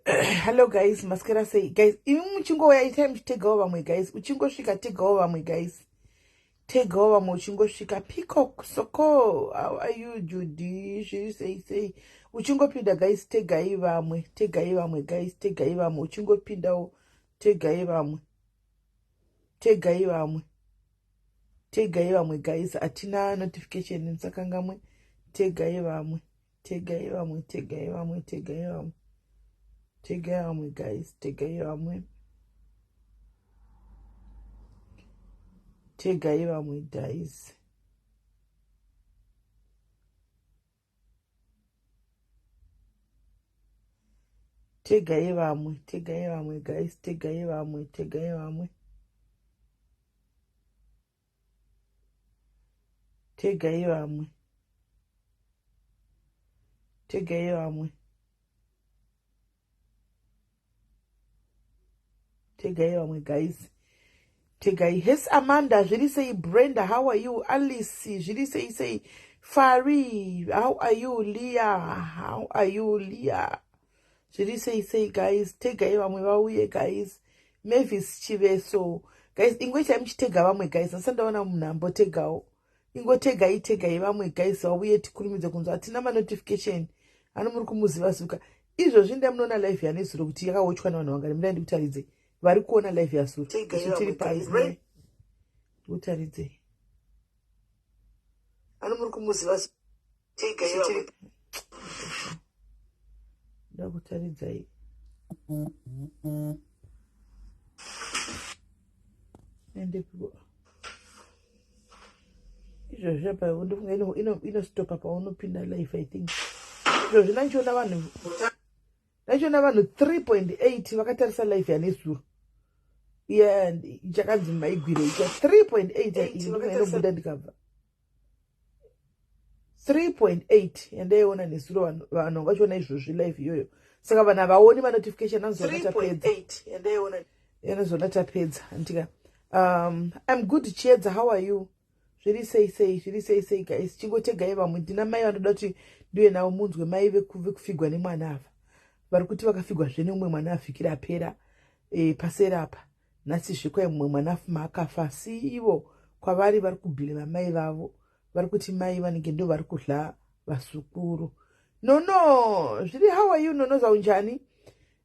Hello guys, maskera say guys, imi muchingo ya time take over my guys. Uchingo shika take over my guys. Take over mo uchingo shika Peacock Soko. How are you Judy? She say uchingo pinda guys take gaiva mwe guys take gaiva mo uchingo pinda o take gaiva mwe guys atina notification nsakanga mwe take gaiva mwe guys, Tegai, yes, Amanda, Jiri say Brenda, how are you? Alice, Jiri say Fari, how are you? Leah, Jiri say guys, Tegai, we guys, Mavis Chive, so guys, English I'm Tegawame guys, and send on a number Tegao. Ingo Tegai, guys, so we at Kurimizakunza, Tinama notification, and Murkumuzivasuka. Izo jinda mnona life ya nesu rukutika which one wanawanga mrendi utalize vari kuona life ya suru chitiri pazi utalize anomuri kumuziva chitiri ndakutaliza hii ende pigo izo zhapa ino stop apa unopinda life I think izo zvinanchona vanhu Nachona vanhu 3.8 vakatarisa live yanesuru. Yeah, ichakanzi maigwire icha 3.8 inobuda ndikabva. 3.8 yandaiona nesuru vanhu vachona izvozvi live iyoyo. Saka vanhu havaoni notification anozona tapedza. 3.8 yandaiona yanozona tapedza. Antika I'm good Chiedza, how are you? Zviri sei guys. Chingotegai vamwe ndina mai vanoda kuti ndiwe nawo munzwe mai vekufigwa nemwana ava. Varikuti vakafigwa zvene umwe mwana afikira apera pasera apa nasi zvikwa umwe mwana afuma akafa asi ivo kwavari vari kubhilema mai vavo varikuti mai vanenge ndo vari kudla vasukuru nono zviri how are you nono zaunjani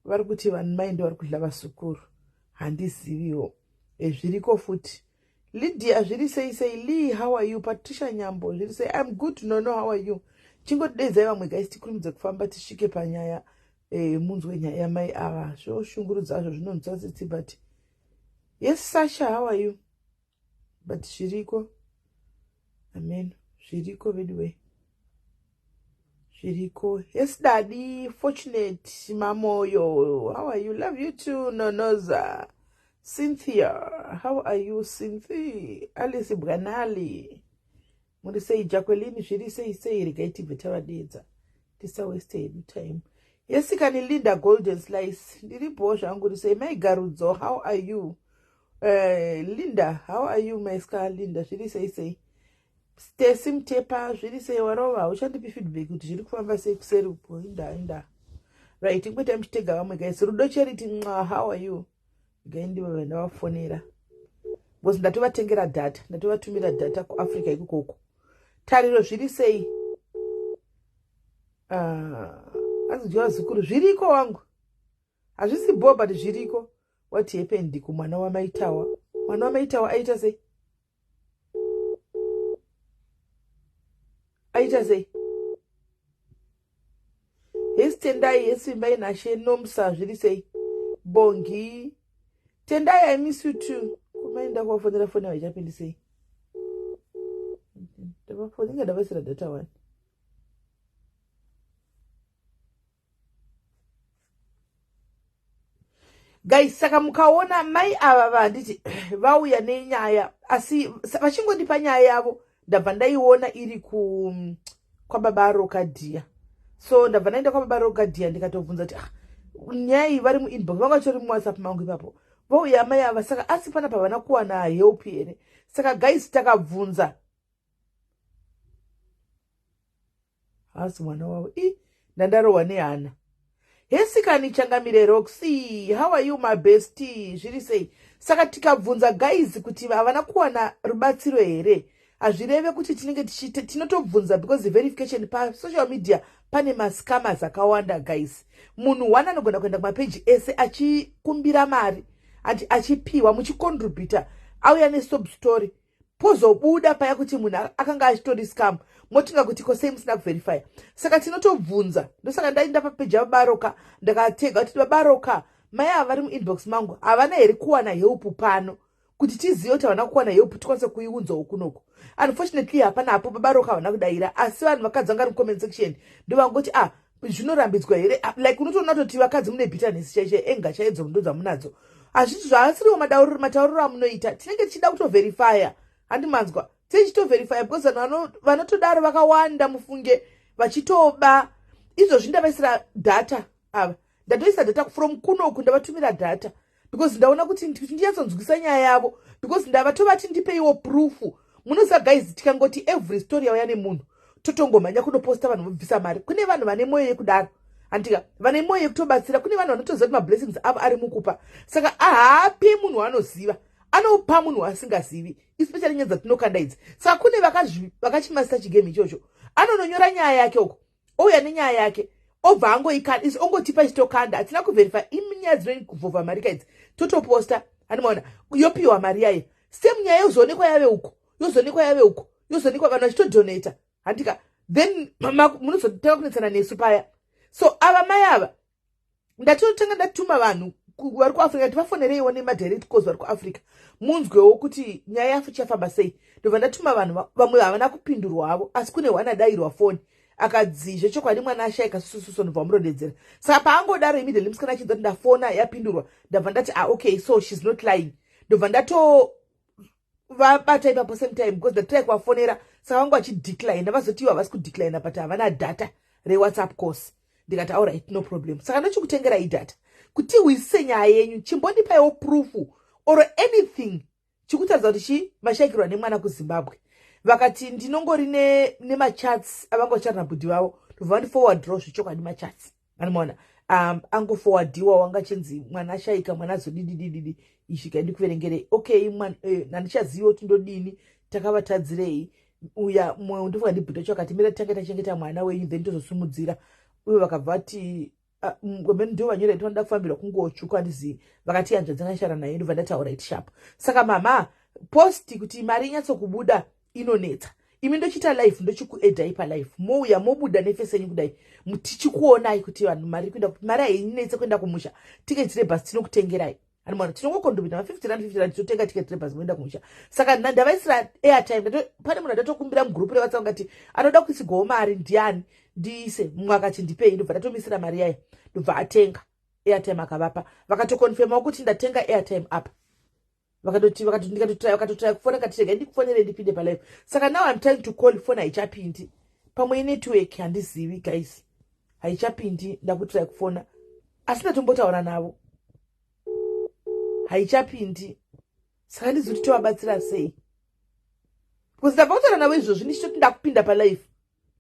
varikuti vanhu mai ndo vari kudla vasukuru handiziviwo zviriko futi Lydia zviri sei Lee how are you Patricia Nyambo zviri sei I'm good nono how are you chingodedzai vamwe guys tikurumidze kufamba tisvike panyaya munzwe nyaya yamai ava zvoshungurudza zvo zvinonzwasitsi but yes Sasha how are you but zviriko amen zviriko anyway zviriko yes daddy fortunate mamoyo how are you love you too Nonoza Cynthia how are you Cynthia Alice Bwanali muri sei Jacqueline zviri sei regaitibve tavadedza tisa waste time. Yes, can Linda Golden Slice. Ndiripo zvangu to say my garudzo, how are you? Linda, how are you, my scar Linda? She say. Stacy Mtepa, she say warova, uchandipi feedback kuti zviri kufamba sei kuserupo inda. Right, ingwete mchitega vamwe guys. Rudo Charity, how are you? Gaindi wavenda wafonera. Bosi ndatovatengera data, ndatovatumira data ku Africa ikukoko. Tariro zviri sei. Azijwa zukuru zviriko wangu hazvisi bo but zviriko what happened kumwana wamaitawa aita sei yes Tendai yesimba inashe nomsa zviri sei Bongi Tendai I miss you too kumaenda kwafonera foni vachapendi sei ndavafoninga ndavasira data one guys saka mukaona mai ava vanditi vauya nenyaya asi vachingondipa nyaya yavo ndabva ndaiona iri kwababa Rokadia so ndabva ndaenda kwababa Rokadia ndikatobvunza kuti nyaya iyi vari muinbox vanga tori muwhatsapp mangu ipapo vauya mai ava saka asi pana pavana kuwana help here saka guys takabvunza asi mwana wavo ndandarohwa nehana Hesikani Changamire Roxy, how are you my bestie? Zviri sei. Saka tikabvunza guys kuti havana kuwana rubatsiro here. Azvireve kuti tinenge tinotobvunza because the verification pa social media pane mascammers akawanda guys. Munhu wana anogona kuenda kumapage ese achikumbira mari, achipiwa muchicontributor, auya nesob story. Pozobuda paya kuti munhu akanga achitori scam. Motinga kuti kosei musina kuverify. Saka tinotobvunza. Ndosaka ndaenda papage yaBaroka ndakatega kuti baBaroka mai avari muinbox mangu havana here kuwana help pano kuti tizive kuti havana kuwana help tikwanise kuiunza ukunoko. Unfortunately hapana hapo baBaroka havana kudaira asi vanhu vakadzanga mucomment section ndovangoti zvinorambidzwa here like unotoona kuti vakadzi mune bitterness chaizvo enga chaidzo ndo dzamunadzo. Hazviti zvaasiriwo matauriro amunoita tinenge tichida kutoverifya. Handimanzwa tichitoverifya because vanotodaro vakawanda mufunge vachitoba izvozvi ndavaisira data ava ndatoisa data from kunoku ndavatumira data because ndaona kuti ndinyatsonzwisa nyaya yavo because ndavatovati ndipeiwo proof. Munoziva guys tikangoti every story yauya nemunhu totongomhanya kunoposta vanhu vobvisa mari. Kune vanhu vane mwoyo yekudaro andika vane mwoyo yekutobatsira. Kune vanhu vanotoziva kuti mablessings avo ari mukupa saka haapi munhu waanoziva anopa munhu asingazivi especially nyaya dzatinokanda idzi. Saka kune vakachimasita chigame ichocho anononyora nyaya yake uko ouya nenyaya yake obva angoikanda isi ongotipa chitokanda hatina kuverify inyaya dzinokuvhovha mari kaidzi totoposta animaona yopiwa mari yayo same nyaya yozoonekwa yave uko yozoonekwa vanhu vachitodonata handika then munozotanga kunetsana nesu paya. So ava mai ava ndatotanga ndatuma vanhu vari kuafrica tivafonereiwo nemadirect calls vari kuafrica munzwewo kuti nyaya yafu chafamba sei. Ndobva ndatuma vanhu vamwe havana kupindurwa havo asi kune wanadayirwa foni akadzizve chokwadi mwana ashayika sususo ndobva murondedzera. Saka paangodaro immediately musikana achinzwa kuti ndafona yapindurwa ndabva ndati okay so she's not lying. Ndobva ndatovabata ipapo same time because ndatrai kuvafonera saka vangu vachidecline vazoti ivo havasi kudecline but havana data rewhatsapp course. Ndikati alright no problem. Saka ndachikutengerai data kuti wisise nyaya yenyu chimbondipaiwo proof or anything chikutaridza kuti mashayikirwa nemwana kuZimbabwe. Vakati ndinongori nemachats avanga vacharina bhudhi vavo ndobva vandiforwardirawo zvechokwadi machats anomaona angoforwardiwa wanga chinzi mwana ashayika mwana azodididididi isvika ndikuverengerei okay handichaziviwo kuti ndodini takavatadzirei uya mumwe ndofunga ndibhuda chakati mira tange tachengeta mwana wenyu then tozosumudzira uye vakabva vati ngomeni ndio vanyora itoda kufambirwa kungotsvuka handizivi vakati hanzva dzangashara naye ndobva ndati alright sharp. Saka mama posti kuti mari inyatsokubuda inonetsa imi ndochita live ndochikuedhai palive mouya mobuda nefese yenyu kudai tichikuonai kuti vanhu mari kuenda kuti mari hainetse kuenda kumusha tiketi rebhasi tinokutengerai animwana tinongokondomita ma50 rand 50 rand totenga tiketi rebhasi moenda kumusha. Saka ndavaisira airtime pane munhu ndatokumbira mugrupu reWhatsApp ngati anoda kuisigwawo mari ndiani ndiise mumwe akati ndipei ndobva ndatomisira mari yayo ndobva atenga airtime akavapa vakatokonfirmawo kuti ndatenga airtime apa vakatotrai kufona katitega ndikufonere ndipinde palive. Saka now I'm trying to call phone haichapindi pamwe inetwork handizivi guys haichapindi ndakutrai kufona asi ndatombotaura navo haichapindi. Saka handizivi kuti tovabatsira sei because ndabva kutaura navo izvozvi ndichitoti ndakupinda palive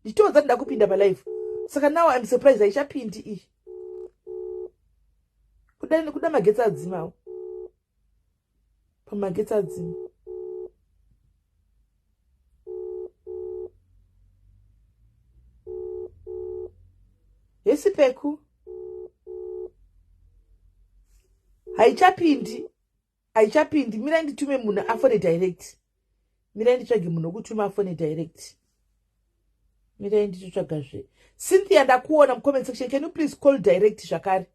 ndichitoudza kuti ndakupinda palive. Saka now I'm surprised haichapindi iyi kuda magetsi adzimawo pamagetsi adzima. Yesi peku haichapindi mirai nditume munhu afone direct mirai nditsvage munhu wokutuma afone direct mirai nditotsvagazve. Cynthia ndakuona mucomment section can you please call direct zvakare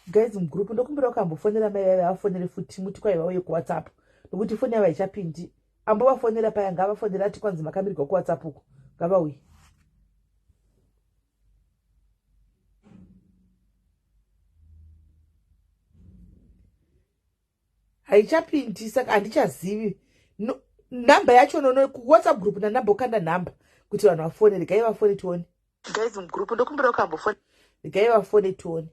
guys mugroup ndokumbira ukambofonera mai vave vafonere futi muti kwai vauye kuWhatsApp nokuti foni yavo haichapindi ambovafonera paya ngavafonera ati kwanzi makamirigwa kuWhatsApp uko ngavauye. Haichapindi saka handichazivi namba yacho kuWhatsApp group nanamba ukanda namba kuti vanhu vafone regai vafone tione guys mugroup ndokumbira ukambofone regai vafone tione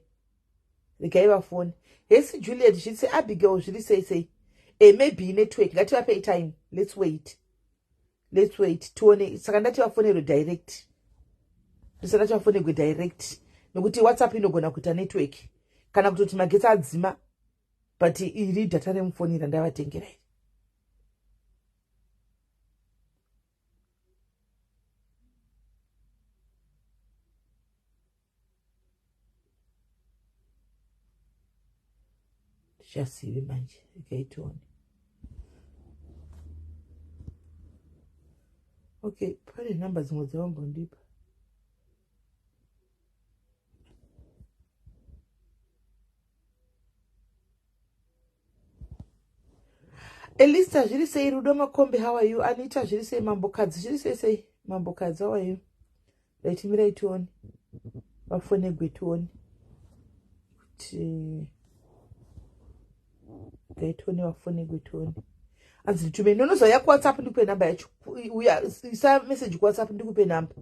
regai vafone. Hesi Juliet zviri Abigail zviri sei maybe network ngativapei time let's wait tione. Saka ndati vafonerwe direct ndisati vafonerwe direct nokuti WhatsApp inogona kuita network kana kutoti magetsi adzima, but iri data remufoni randavatengerai. Ndichasivi manje, regaitione. Okay, pane namba dzimwe dzavambondipa. Elisa, zviri sei? Rudo Makombe, how are you? Anita, zviri sei? Mambokadzi, zviri sei? Mambokadzi, how are you? Raitimirai tione. Vafonegwe tione. Gaitone vafonegwe tione. Anzi nditume nonozvaya kuWhatsApp ndikupe namba yacho. Uya isa message kuWhatsApp ndikupe namba.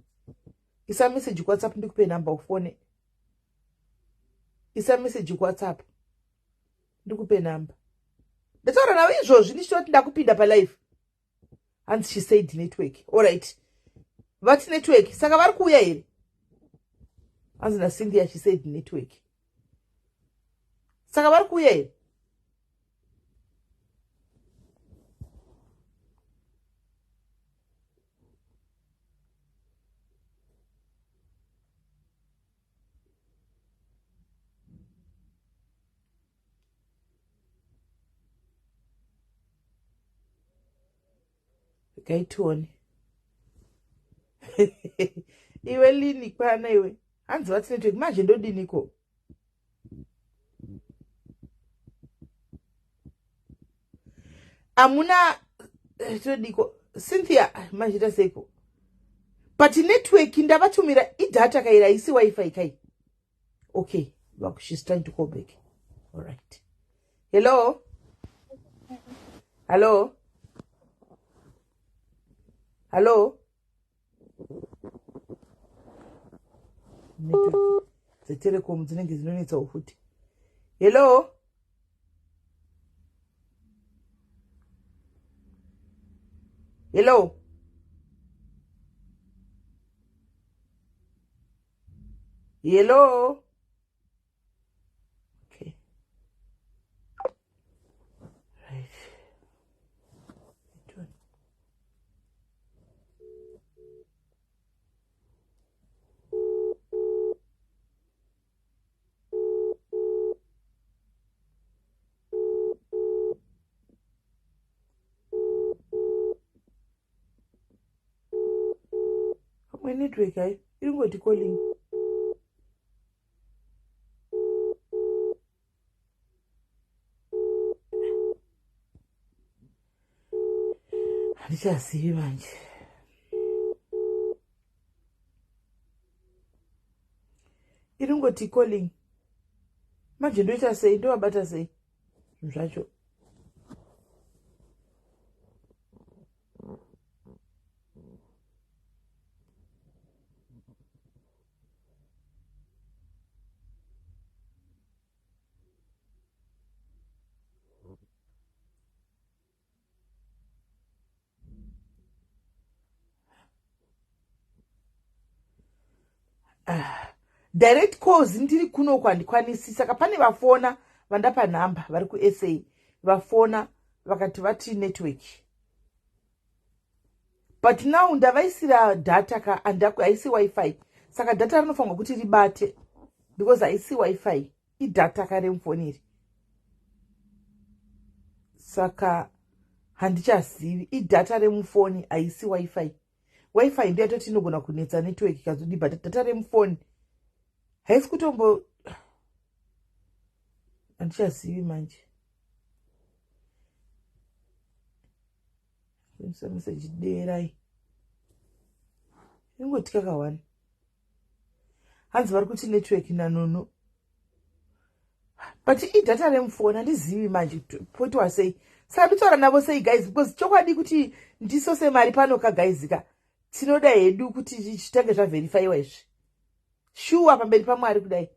Isa message kuWhatsApp ndikupe namba ufone. Isa message kuWhatsApp ndikupe namba. Ndataura nawe izvozvi ndichitoti ndakupinda palive. Anzi she said network. All right. Vati network. Saka vari kuuya here. Anzi na Cynthia she said network. Saka vari kuuya here. Gaitone. Iwe lini kwana iwe? Hanzi vati network manje ndodiniko. Amuna todiko Cynthia manje taseko. But network ndavatumira idata kaira isi wifi kai. Okay, look, she's trying to call back. All right. Hello? Hello? Hello? Network. The telecom dzinenge dzinonetsa ufuti. Hello? Hello? Hello? Okay. Right. My network, you don't go to calling. Ndichasivi manje. Irungoti calling. Manje ndoita sei? Ndowabata sei? Zvacho. Direct calls ndiri kuno kwandikwanisi, saka pane vafona vandapa nhamba vari kuSA vafona vakati vati network. But now ndavaisira data ka andaku haisi wifi, saka data rinofanirwa kuti ribate because haisi wifi idata kare mufoniri. Saka handichazivi idata remufoni haisi wifi. Wifi ndiyo yatoti inogona kunetsa network kazodi, but data remufoni haisi kutombo. Handichazivi manje. Message derai. Ingoti kakawani. Hanzi vari kuti network nanono. But idata remufoni handizivi manje poitwa sei. Saka nditaura navo sei guys, because chokwadi kuti ndisose mari pano ka guys ka. Tinoda hedu kuti chitange zvaverifyiwa izvi. Shuwa pamberi paMwari kudai.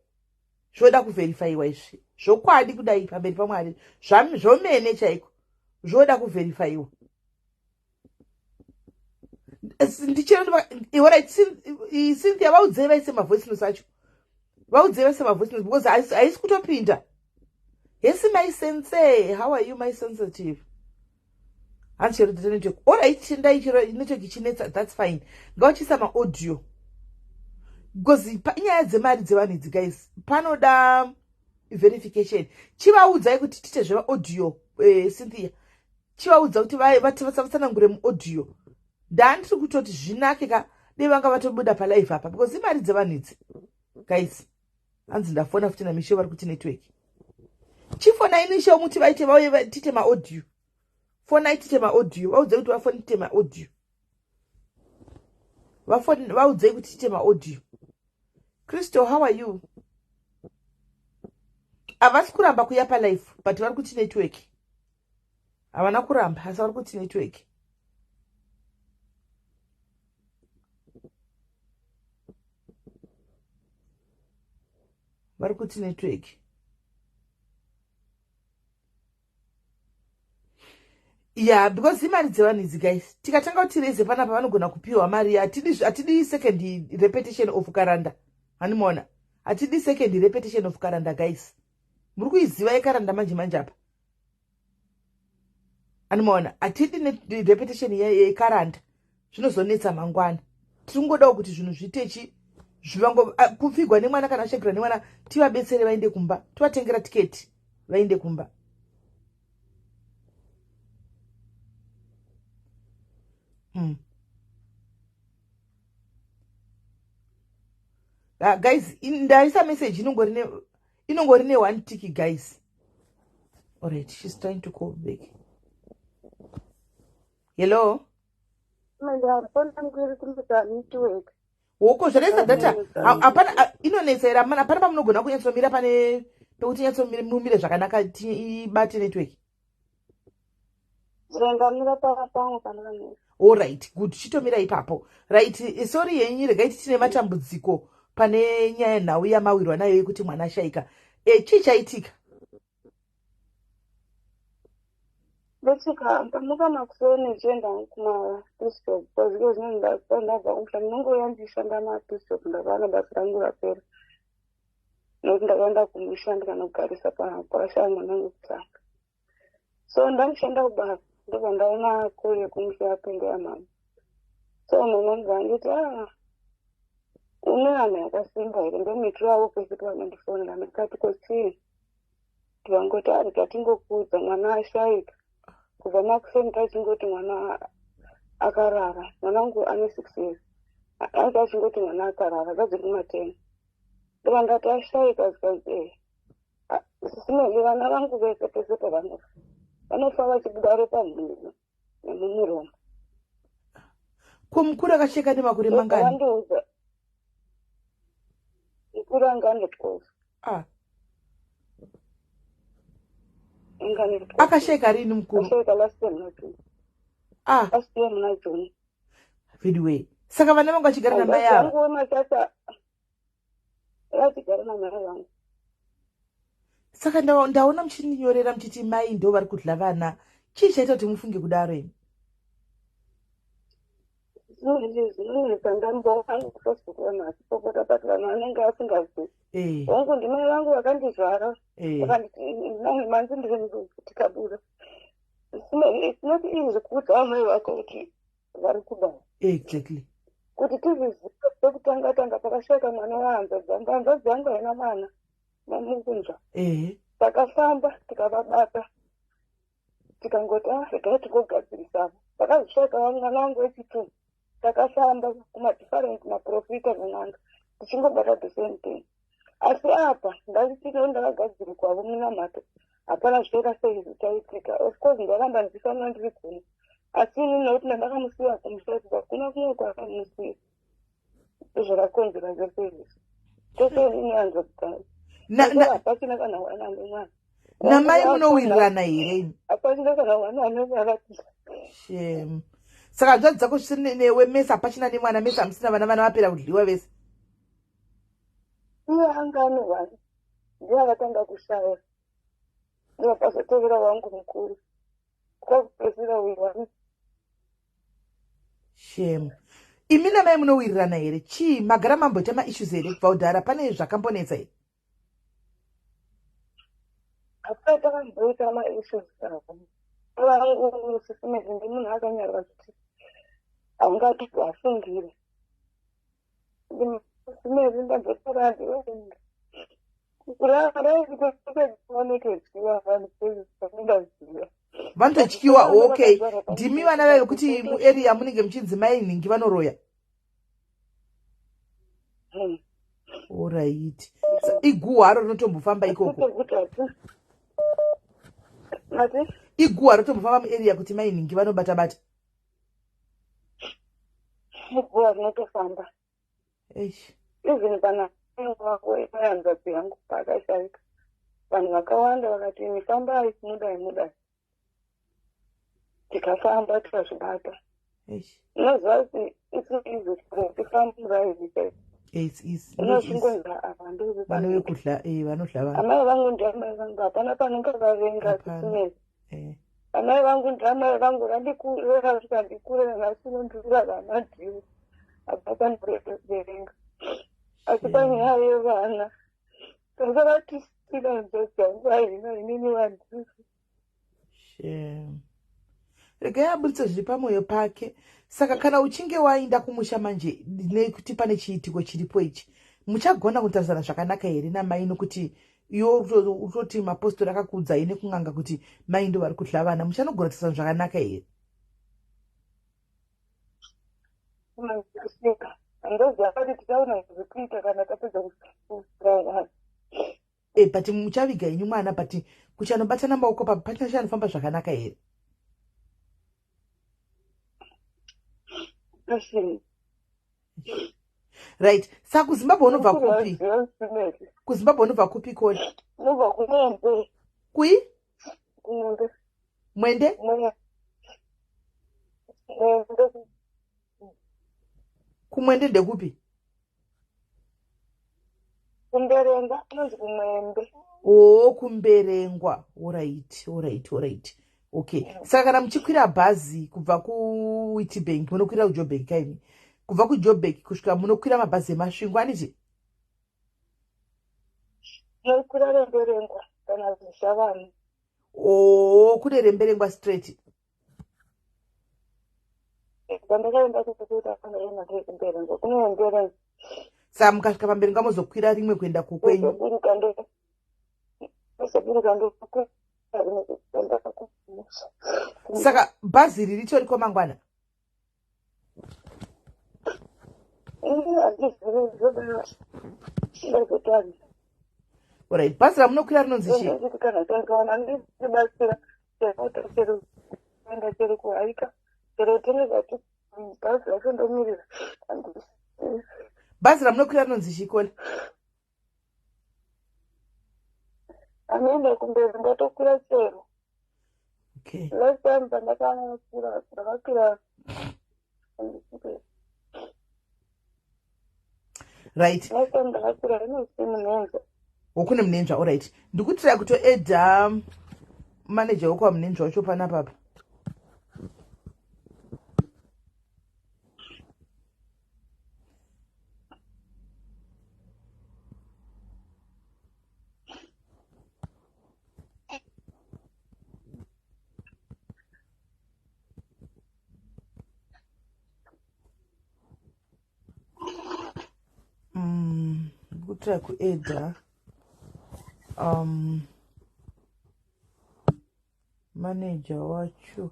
Zvoda kuverifyiwa izvi. Zvokwadi kudai pamberi paMwari. Zvomene chaiko. Zvoda kuverifyiwa. Ndichero Cynthia vaudzei vaise mavoice notes acho. vaudze vese mavoice notes because haisi kutopinda. Yes, my sensei, how are you, my sensitive? Answer the network. All right, network, that's fine. Go to some audio. Because inyaya dzemari dzevanhu idzi guys panoda verification. Chivaudzai kuti tiite zveaudio Cynthia. Chivaudza kuti vatsanangure muaudio. Ndandiri kutoti zvinake ka dei vanga vatobuda palive apa because imari dzevanhu idzi guys. Hanzi ndafona futi namisho vari kuti network. Chifona inisho muti vaite vauye tite maaudio. Fona tite maaudio. Vaudze kuti vafona tite maaudio. Vaudze kuti tite maaudio. Crystal, how are you? Havasi kuramba kuya palive but vari kuti network. Havana kuramba asi vari kuti network. Vari kuti network. Yeah, because imari dzevanhu idzi guys. Tikatanga kuti reze panapa vanogona kupiwa mari. Atidi second repetition of karanda. Hanimona. Atidi second repetition of karanda guys. Muri kuiziva yekaranda manje apa. Hanimona. Atidi repetition yekaranda. Zvinozonetsa mangwana. Tiringodawo kuti zvinhu zvitechi zvivango kupfigwa nemwana kana ashekera nemwana tivabetsere vaende kumba. Tivatengera tiketi vaende kumba. Guys, ndaisa message inongori ne one tick guys. All right, she's trying to call back. Hello. Woko zvaresa data. Apana inonetsera mana apana pamunogona kunyatsomira pane pekuti nyatsomira zvakanaka ibate network. All right, good. Chitomira ipapo. Right, sorry yenyu regai tine matambudziko pane nyaya nhau yamawirwa nayo yekuti mwana shaika. Chichaitika. Betsika mpamuka makusoni jenda kuma Kristo because nenda kwenda kwa mshango yandishanda na Kristo ndabana basangu rapera. Ndakaenda kumushanda kana kugarisa kwa shanga nangu kutanga. So ndamshanda kuba ndipo ndaona kule kumsha pende ya mama. So mama nganditi unaana akasimba ile ndio mitwa wako kitu anandifona na mikati kwa si. Tuangota atatingokuza mwana ashaika. Kuva makuseni tachingoti mwana akarara. Mwanangu ane 6 years. Tachingoti mwana akarara kaziri kumateni. Ndipo ndati ashaika zikazi sisime vana vangu vese pese pavanofa. Vanofa vachibudare pamhino nemumuromo. Kumukuru akasheka nemakore mangani? Vanduza. Mukuru anga 112. Akasheka rini mukuru? Akasheka last year muna. Last year muna June. Anyway, saka vana vangu vachigara na mai ava. Vangu matata vachigara na mai vangu. Saka ndaona muchinyorera muchiti mai ndo vari kudla vana. Chii chaita kuti mufunge kudaro imi? Vangu ndimai vangu vakandizvara. Manzi ndikabuda. It's not easy kuti amai vako kuti vari kudaro. Exactly. Kuti tizviziva pekutanga pakasheka mwana wahanza dzangu haina mwana mamukunzva. Takafamba tikavabata tikangoti regai tigogadzirisana. Takazvisheka mwana wangu wechitu. Takafamba kumadifferent maprofita nen'anga tichingobata the same thing. Asi apa ndachitino ndakagadzirikwa munamato hapana zvoita sei zvichaitika. Of course ndaramba ndichifanira ndiri kuno. Asi ini nokuti ndakamusiya kumusati hakuna kumwe kwakamusiya. Zvakakonzera zvese izvi. Tose ini yanza kutanga. Hapachina kana wana nemwana. Namai munowirirana here? Hapachina kana wana nemwana. Shame. Saka nzvadzi dzako newe mesa hapachina nemwana mesa musina vana vapera kudliwa vese? Iye anga ane vana. Ndiye akatanga kushaya. Ndiye pazotovera wangu mukuru. Kwakupedzisira uyu wani. Shame. imi namai munowirirana here chii magara mamboita maissues here kubva kudhara pane zvakambonetsa here hapana takamboita maissues vangu sisimezi ndimunhu akanyarwa kuti haungati wafungire simezi ndambotarandi vanototyiwa okay ndimi vana vayo kuti muarea munenge muchinzi mainhingi vanoroya alright iguhwa rinotombofamba ikoko iguhwa rotombofamba muarea kuti mainhingi vanobata-bata iguhwa rinotofamba even kana vayanza yangu pakashaika vanhu vakawanda vakati mifambai mudai tikafamba tikazvibata unoziva kuti isiizi tifamburaizi unosvingonza apa ndovekudla vanodla amai vangu ndiamai vangu hapana panenge vavenga tisinezi amai vangu ndiamai vangu randikureasvika ndikure nasinondurira vanadhivi hapana panoverenga asi panyaya yevana takavatisira njodzi yangu haina inini vandisi regai abuditse zviri pamwoyo pake. Saka kana uchinge waenda kumusha manje nekuti pane chiitiko chiripo ichi, muchagona kutarisana zvakanaka here namai nokuti iwo utoti mapostori akakuudzai nekung'anga kuti mai ndo vari kudla vana, muchanogona kutarisana zvakanaka here? Ndozi akati tichaona zvekuita kana tapedza kusirana. But muchaviga inyu mwana but kuchanobatana maoko pachina chanofamba zvakanaka here? Right. Saka kuZimbabwe unobva kupi? KuZimbabwe unobva kupi kodi? Unobva kuMwende. Kui? Mwende. Mwende? Kumwende ndekupi? Kumberengwa, unonzi Kumwende. Oh, Kumberengwa. Alright. Okay. Saka kana muchikwira bhazi kubva kuWitbank munokwira kuJoburg kaini. Kubva kuJoburg kusvika munokwira mabhazi emasvingo aniti? Munokwira Remberengwa kana Zvishavani. Oh, kune Remberengwa straight. Pandakaenda kukuita kana ina Remberengwa. Kune Remberengwa. Saka mukasvika pamberengwa mozokwira rimwe kuenda kukwenyu. Saka bhazi riri ritori kwamangwana? Alright, bhazi ramunokwira rinonzi chii? Bhazi ramunokwira rinonzi chii kodi? Anoenda kumberi ndatokwira chero. Okay. Last time ndakakwira. Right. Last time ndakakwira inosi Munenza. Kune Munenza, alright. Ndikutira kutoedha manager wako waMunenza wacho panapapa. Ndikutira kuedha manager wacho.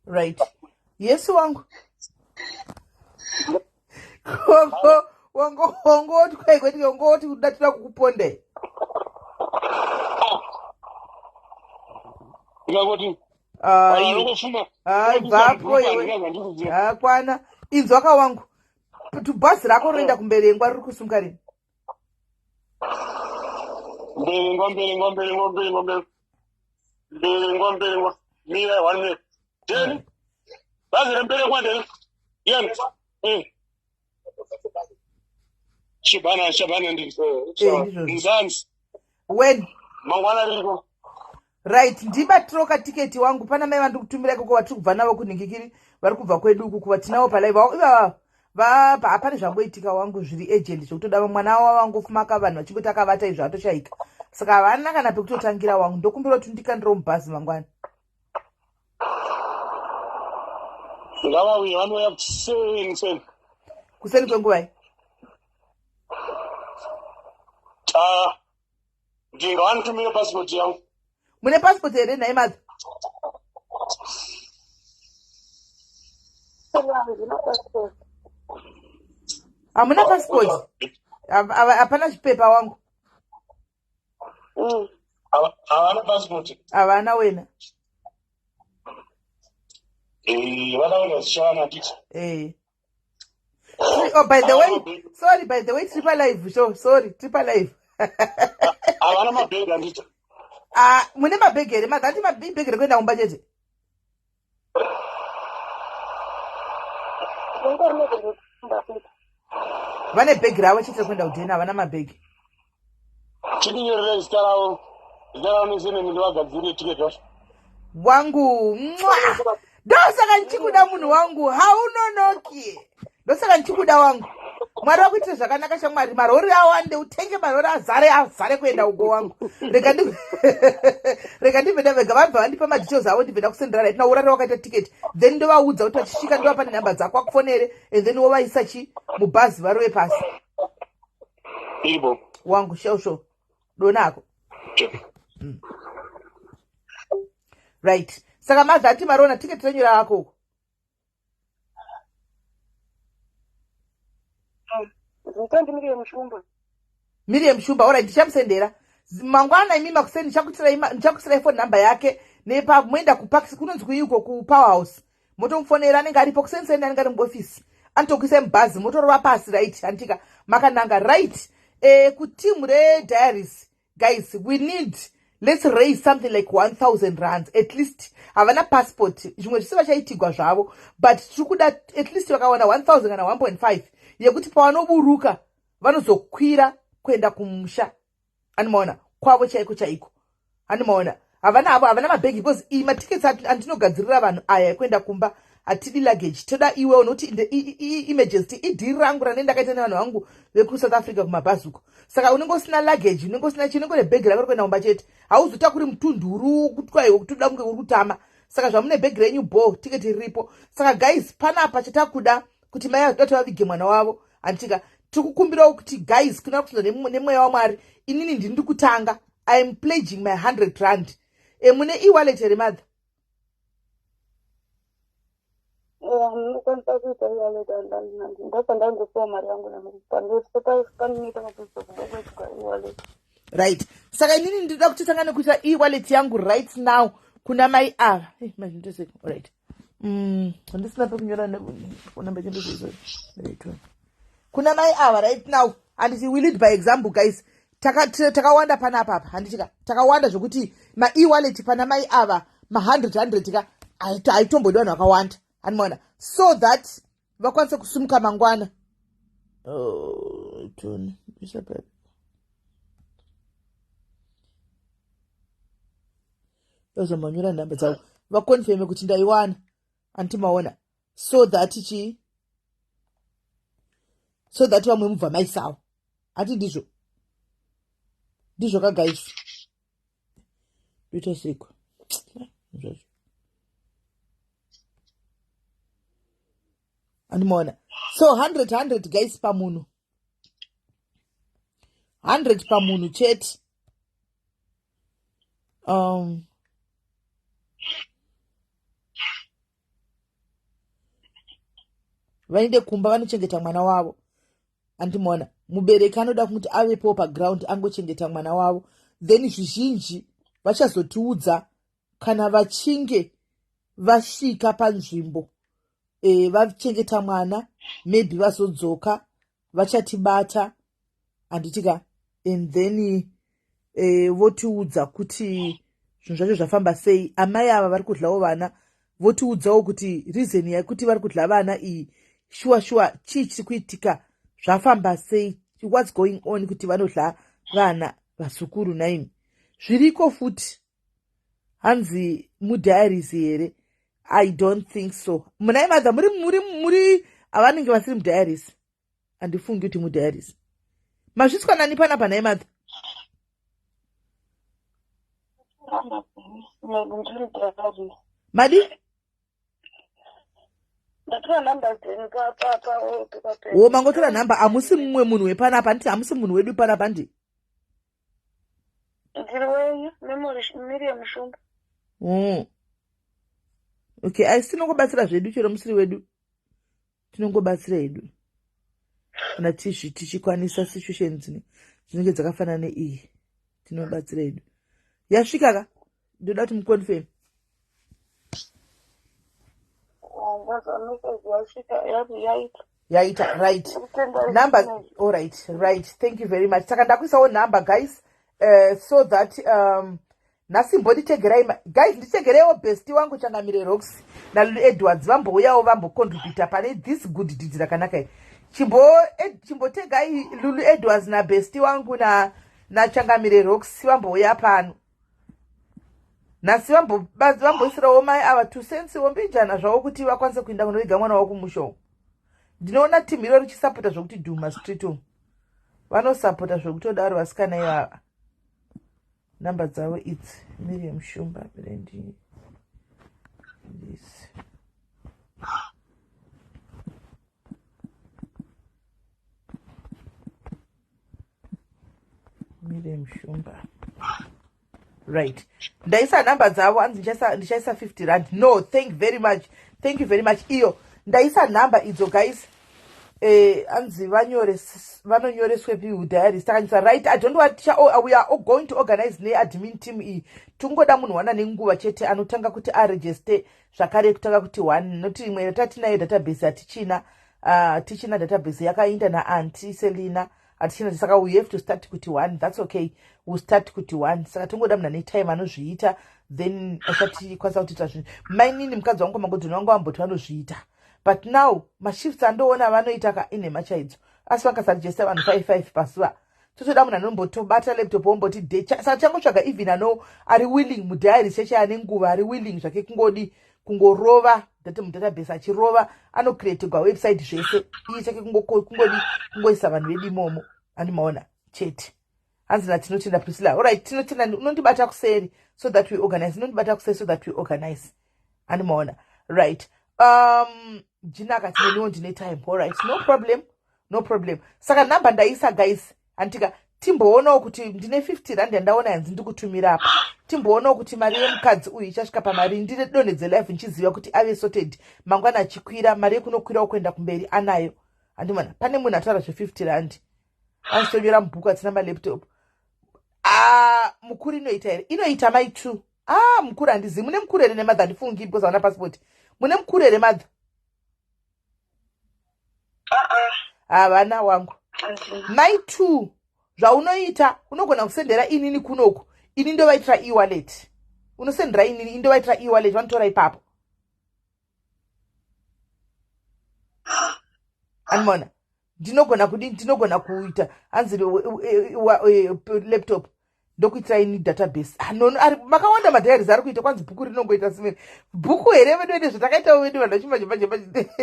Right. Yesu wangu. Wangoti kwai kweti wangoti kudatira kukuponde. Ngakoti. Vapo iwe. Kwana. Inzwaka wangu. Tu bhazi rako roenda kumberengwa riri kusunga rini? Mberengwa. Mira 1 minute. Then bhazi remberengwa ndeni. Yeni. Shabana ndi. Nzansi. When? Mangwana riko. right. Ndibatiroka tiketi wangu pana mai vandikutumira ikoko vatiri kubva navo kunhingikiri vari kubva kwedu uku kuva tinavo palaive hapane zvangoitika wangu zviri agent zvokutoda mwana wavangofumaka vanhu vachingoti akavata izvo atoshaika saka havana kana pekutotangira wangu ndokumbira kuti ndikandiro mubhazi mangwana ngavauye vanouya kuseni kuseni kwenguvai ndinga vanotumire pasipoti yangu mune pasipoti here nhai madza hamuna pasipoti hapana zvipepa wangu havana pasipoti havana wena vana wena zvichava ticha oh, by the way tripa live show sorry tripa live havana mabhegi handita mune mabhegi here madhati mabhegi rekuenda kumba chete vane bhegi ravo chete rekuenda kudhena havana mabhegi chindinyorere zita ravo neseneni ndivagadzirire tiketi vacho wangu ndosaka ndichikuda munhu wangu haunonoki ndosaka ndichikuda wangu mwari wakuitira zvakanaka shamwari marori awande utenge marori azare kuenda ugo wangu rega ndibvenda vega vabva vandipa madetails avo ndibvenda kusendera right naurari wakaita tiketi then ndovaudza kuti vachisvika ndovapa nenhamba dzako akufonere and then wovaisa mubhazi varove pasi ibo wangu shosho donako right saka mazati marona tiketi renyu ravako miri yemushumba ora ndichamusendera mangwana imi makuseni ndichakusirai phone number yake moenda kupax kunonzi kuiko kupowerhouse motomufonera anenge aripo kuseni anenge ari muofisi anotokuisai mubhazi motorova pasi right handika makananga right kutimu rediaries guys we need let's raise something like 1,000 rands at least havana passport zvimwe zvisi vachaitigwa zvavo but tiri kuda at least vakawana 1,000 kana 1.5 yekuti pavanoburuka vanozokwira kuenda kumusha animaona kwavo chaiko animaona havana mabhegi because iyi matiketi andinogadzirira vanhu aya ekuenda kumba hatidi luggage toda iwe unoti emergency idhiri rangu ranei ndakaita nevanhu vangu vekuSouth Africa kumabhazuko saka unenge usina luggage unenge usina chinenge nebhegi rako rekuenda kumba chete hauzotakuri mutunduru kutwaiwo kuti uda kunge uri kutama saka zvamune bhegi renyu tiketi riripo saka guys panapa chatakuda kuti mai vatoda vavige mwana wavo anditika tikukumbirawo kuti guys kuna kutinza nemweya wamwari inini ndiri kutanga I am pledging my 100 rand mune e-wallet here mother ndinokwanisa kuita e-wallet ndakandangopiwa mari yangu e-wallet right saka inini ndinoda kuti tangane kuita e-wallet yangu right now kuna mai ava right handisina pekunyora namba chembezo kuna mai ava right now handiti we lead by example guys takawanda panapa apa handitika takawanda zvokuti ma-e-wallet pana mai ava ma100 ka haitombodi vanhu vakawanda animaona so that vakwanise kusumuka mangwana ozomanyura nhamba dzavo vakonfirme kuti ndaiwana antimaona so that vamwe mubva maisawo hati ndizvo kagaisi doita seko zvacho animaona so 100 guys pamunhu 100 pamunhu chete vainde kumba vanochengeta mwana wavo andimona mubereki anoda kuti avepo paground angochengeta mwana wavo then zvizhinji vachazotiudza kana vachinge vasvika panzvimbo vachengeta mwana maybe vazodzoka vachatibata anditika and then votiudza kuti zvinhu zvacho zvafamba sei amai ava vari kudlawo vana votiudzawo kuti reason yekuti vari kudla vana iyi shuwa chii chiri kuitika zvafamba sei what's going on kuti vanodla vana vasukuru naini zviriko futi hanzi mudiaries here. I don't think so. Munai madha muri avanenge vasiri mudiaries. Andifungi kuti mudiaries. Mazviswa nani panapa nai madha? Madi? Oh, mangotora namba. Amusi mumwe munhu wepanapa. Anditi amusi munhu wedu panapa ndi. Okay, asinongobatsira zvedu chero musiri wedu. Tinongobatsira hedu. Kana tichikwanisa situations dzinenge dzakafanana neiyi. Tinobatsira hedu. Yasvika ka? Ndoda kuti muconfirm. Yaita, right. Number, all right. Thank you very much. Saka ndakuisawo number, guys, so that nasi mboditegerai guys, nditegereiwo bestie wangu Changamire Rocks naLulu Edwards vambouyawo vambocontributa pane this good deed rakanaka. Chimbotegai Lulu Edwards na bestie wangu na Changamire Rocks vambouya pano. Nasi vamboisirawo mai ava 2 cents wombinjana zvavo kuti vakwanise kuenda kunoviga mwana wako kumushow. Ndinoona timu iro richisapota zvokuti Duma Street umu. Vanosapota zvokutodaro vasikana ivava. Namba dzavo idzi. Miriam Shumba, Brendi. This. Miriam Shumba. Right. Ndaisa namba dzavo anzi ndichaisa 50 rand. No, thank you very much. Thank you very much. Iyo ndaisa namba idzo guys. Anzi vanonyoreswe diaries takanyisa right. I don't want we are going to organize ne-admin team iyi. Tungoda munhu wana nenguva chete anotanga kuti aregister zvakare kutanga kuti 1 noti imwe tatinayo database atichina database yakainda naanti Selina atichina saka we have to start kuti 1. That's okay. We'll start kuti 1. Saka tungoda munhu ane time anozviita then asati kwanisa kuita zvinhu. Mainini mukadzi wangu mangodhoni wangu amboti vanozviita. But now, mashifts andoona vanoita ine machaidzo. Asi vakasarejesta vanhu 55 pasuva. Totoda munhu anombotobata laptop omboti day. Saka changotsvaga even ari willing mudiary secha ane nguva ari willing zvake kungorova mudatabase achirova anocreategwa website zvese. Iye chake kungoisa vanhu vedu imomo. Animaona chete. Hanzina tinotenda Priscilla. Alright, tinotenda unondibata kuseri so that we organize. Unondibata kuseri so that we organize. Animaona. Right. Jinaka tineniwo ndine time. Alright, no problem. Saka namba ndaisa guys. Antika timboonawo kuti ndine 50 rand yandaona yanzi ndikutumira apa. Timboonawo kuti mari yemukadzi uyu ichasvika pamari ndine donedze life nchiziva kuti ave sorted. Mangwana achikwira mari yekunokwirawo kuenda kumberi anayo. Andimana pane munhu ataura zve50 rand. Anotonyora mubhuku atina malaptop. Mukuru inoita here. Inoita mai 2. Mukuru handizivi. Mune mukuru here nemadha ndifungi because hauna passport. Mune mukuru here madha? Vana wangu. Mai 2. Zvaunoita unogona kusendera inini kunoku. Ini ndovaitira e-wallet. Unosendera inini ndovaitira e-wallet vanotora ipapo. Animona. Ndinogona kuita hanzi laptop ndokuitira ini database. Makawanda madiaries ari kuita kwanzi bhuku rinongoita simene. Bhuku here vedu zvatakaita vedu vanhu vachimanje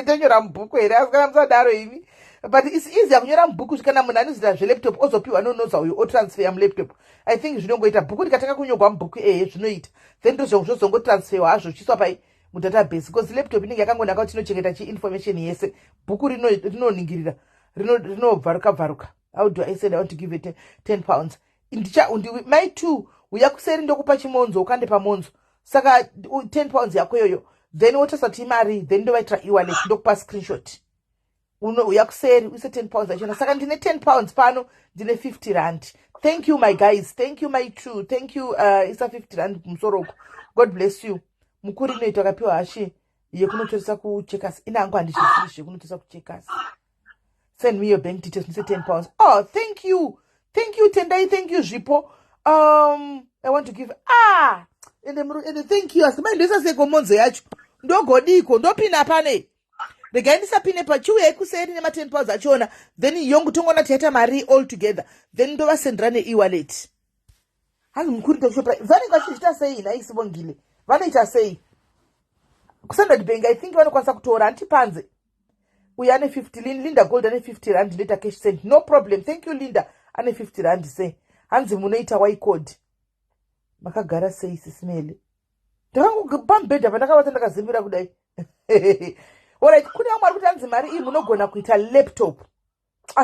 tonyora mubhuku here asi kana musadaro ini. But it's easier kunyora mubhuku kana munhu anozita zvelaptop ozopiwa nonoza uyu otransfer mulaptop. I think zvinongoita bhuku rikatanga kunyorwa mubhuku zvinoita. Then ndozvozongotransferwa hazvo chiswa pai mudatabase because laptop inenge yakangonaka kuti inochengeta chi-information yese. Bhuku rinoningirira. Rinobva rukabvaruka. How do I say I want to give it 10 pounds? My 2 uya kuseri ndokupa chimonzo ukande pamonzo. Saka 10 pounds yako yoyo. Then wotasati mari then ndovaitira e-wallet ndokupa screenshot. Uya kuseri uise 10 pounds achona. Saka ndine 10 pounds pano ndine 50 rand. Thank you my guys. Thank you my 2. Thank you isa 50 rand kumsoroko. God bless you. Mukuru inoita kapiwa hashi yekunotoresa kucheckers. Ina angu handishisirishe kunotoresa kucheckers. Send me your bank details. You say 10 pounds. Oh, thank you. Thank you, Tendai. Thank you, Jipo. I want to give. And thank you. Asema ndisa seko monzo yacho. Ndo godiko. Ndo pina pane. Regaindisa pine pachu yeku seri nema 10 pounds achona. Then yongu tongo na tiata mari all together. Then ndo vasendrane e-wallet. hanzi mukuru toshopra vanenge vachiita sei naisivongile vanoita sei kuStandard Bank I think vanokwanisa kutora antipanze uyu ane 50 Linda Gold ane 50 rand ndinoita cash send no problem thank you Linda ane 50 rand sei hanzi munoita waicode makagara sei sisimele ndakangopambedha pandakavata ndakazembera kudai alright kune vamwe vari kuti hanzi mari iyi munogona kuita laptop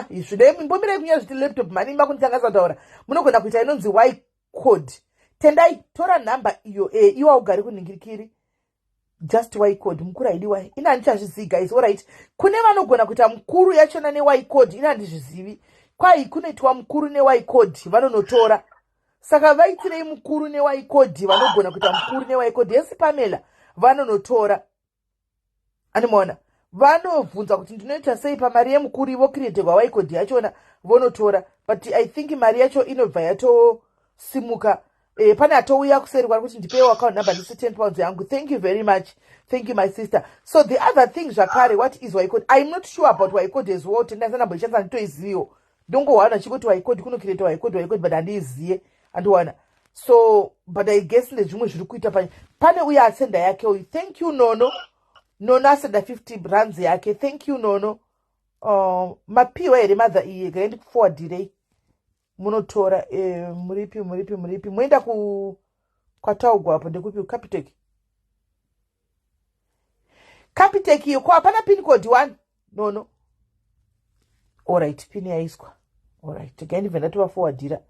izvidai mbombirai kunyanya zviti laptop mani imba kunditangasa kutaura munogona kuita inonzi waicode tendai tora nhamba iyo iwa ugari kunhingirikiri just waicode mukuru haidiwa ina handichazvizivi guys alright kune vanogona kuita mukuru yachona newaicode ina handizvizivi kwai kunoitwa mukuru newaicode vanonotora saka vaitirei mukuru newaicode vanogona kuita mukuru newaicode yesi Pamela vanonotora animona vanobvunza kuti ndinoita sei pamari yemukuru ivo creategwa waicode yachona vonotora but I think mari yacho inobva yatosimuka pane atouya kuseri kwari kuti ndipeiwo account number ndisi 10 pounds yangu thank you very much thank you my sister so the other thing zvakare what is waicode I'm not sure about waicode as well tendazanamboishandisa nditoiziviwo ndongowana chikoti waicode kunocreate waicode but handiiziye andiwana so but I guess nezvimwe zviri kuita pane uya asenda yake uyu thank you Nono asenda 50 rands yake thank you Nono mapiwa here mother iye gaindikuforwardirei munotora muripi moenda kwataugwa apo ndekupi Capitec iyo ko hapana pin code 1 Nono alright pin yaiswa alright gaindibva ndatovaforwardira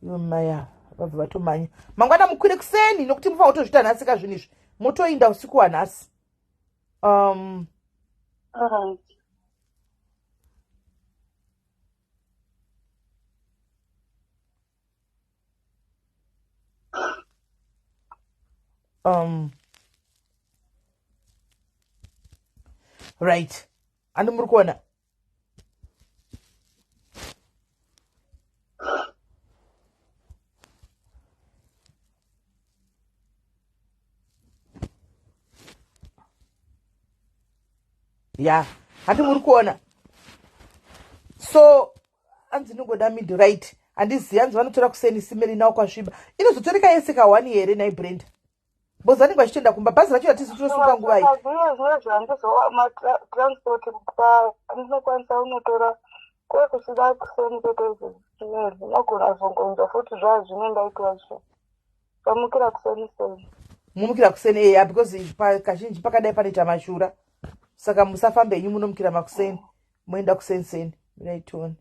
iwe maya vabva vatomanya mangwana mukwire kuseni nokuti mufanira kutozvita nhasi kazvinhu izvi motoinda usiku wanhasi right andi muri kuona ya handi muri kuona so hanzi ndingoda mid right handizivi hanzi vanotora kuseni simeli nawo kwasviba inozotoreka yese ka1 here nai Brenda boza ndinge vachitoenda kumba bhazi racho ratisi tinosunga nguva iyi transport ndinokwanisa unotora kwekuchida kuseni kwete zvinogona zvongonza futi zvazvine ndaitwa zvo pamukira kuseni mumukira kuseni eya because kazhinji pakadai panoita mashura saka musafambe henyu munomukira makuseni moenda kuseni miraitoni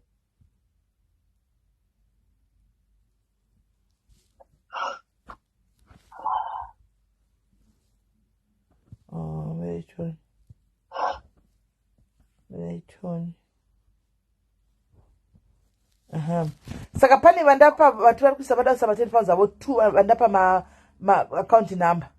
miraitoni saka pane vandapa vatu vari kuisa vadausa ma10 pounds avo 2 vandapa account number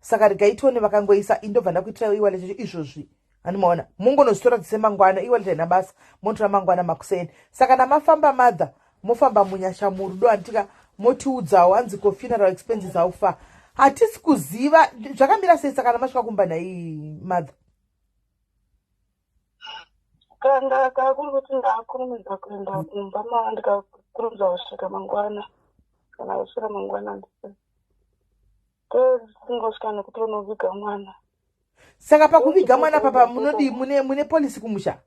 saka regaitoni vakangoisa indobva ndakuitira iwallet yacho izvozvi animaona mungonozitora dzisemangwana iwallet haina basa motora mangwana makuseni saka namafamba madha mofamba munyasha murudo antika motiudzawo hanzi funeral expenses aufa hatisi kuziva zvakamira sei saka namasvika kumba nai madha kandaka kuri kuti ndakurumidza kuenda kumba maa ndikakurumidza kusvika mangwana kana kusvika mangwana ndise ndosingosvika nekuti unoviga mwana saka pakuviga mwana papa munodi mune polisi kumusha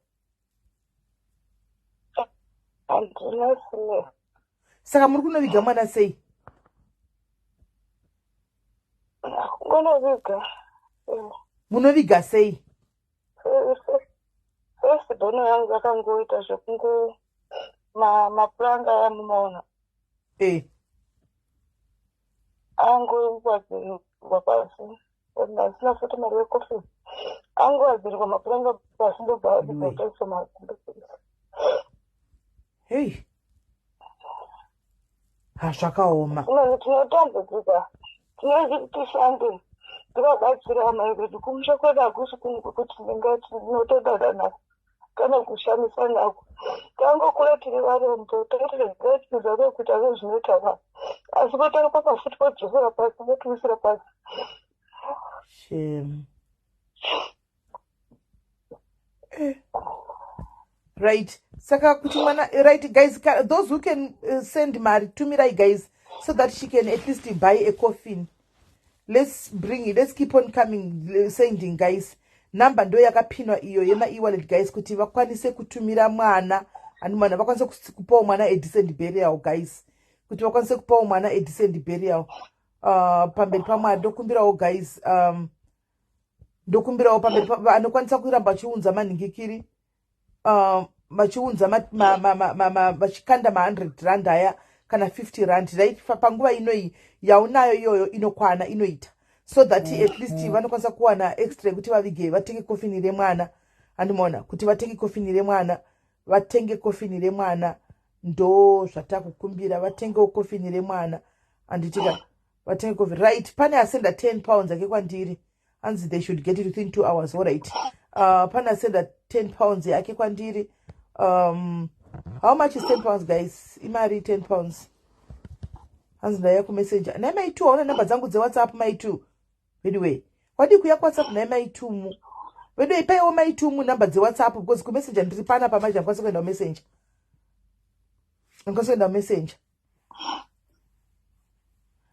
handina sine saka muri kunoviga mwana sei kunoviga munoviga sei first dono yangu yakangoita zvekungu mapuranga yamumaona angowadzirirwa pasi asina futi mari yekofi angowadzirirwa mapuranga pasi ndobva adibataisa makumbesesa hei hazvakaoma tinotambudzika tinozitishande tikabatsira maeredi kumusha kwedu hakusi kuti ndingati ndinotodada kana kushamisa nako tangokura tiri varombo taitiriza kwekuti ave zvinoita va asi potanga pakafuti podzosera pasi potuwisira pasi shame right saka kuti mwana right guys those who can send mari tumirai guys so that she can at least buy a coffin. Let's bring it. Let's keep on coming, sending, guys. Number ndo yakapinwa iyo yema e-wallet, guys, kuti vakwanise kutumira mwana and mwana vakwanise kupawo mwana a decent burial, guys, kuti vakwanise kupawo mwana a decent burial. Pamberi pamwe ndokumbirawo, guys, ndokumbirawo pamberi anokwanisa kuramba chiunza maningikiri, machiunza machikanda ma100 rand aya kana 50 rand, right? Panguva inoi yaunayo iyoyo inokwana inoita, so that at least vanokwanisa kuwana extra kuti vavige vatenge kofini remwana. Andimona kuti vatenge kofini remwana, vatenge kofini remwana, ndo zvatakukumbira, vatenge kofini remwana anditika vatenge kofini, right? Pane asenda 10 pounds ake kwandiri anzi they should get it within 2 hours, all right? Pane asenda 10 pounds yake kwandiri. How much is 10 pounds, guys? Imari 10 pounds. Hanzi ndaya ku messenger. Na mai2 auna namba zangu ze WhatsApp mai2. Anyway, wadi kuya ku WhatsApp na mai2 mu. Anyway, pay o mai2 mu namba ze WhatsApp because ku messenger ndiri pana pa maja kwase kwenda messenger. Kwase kwenda messenger.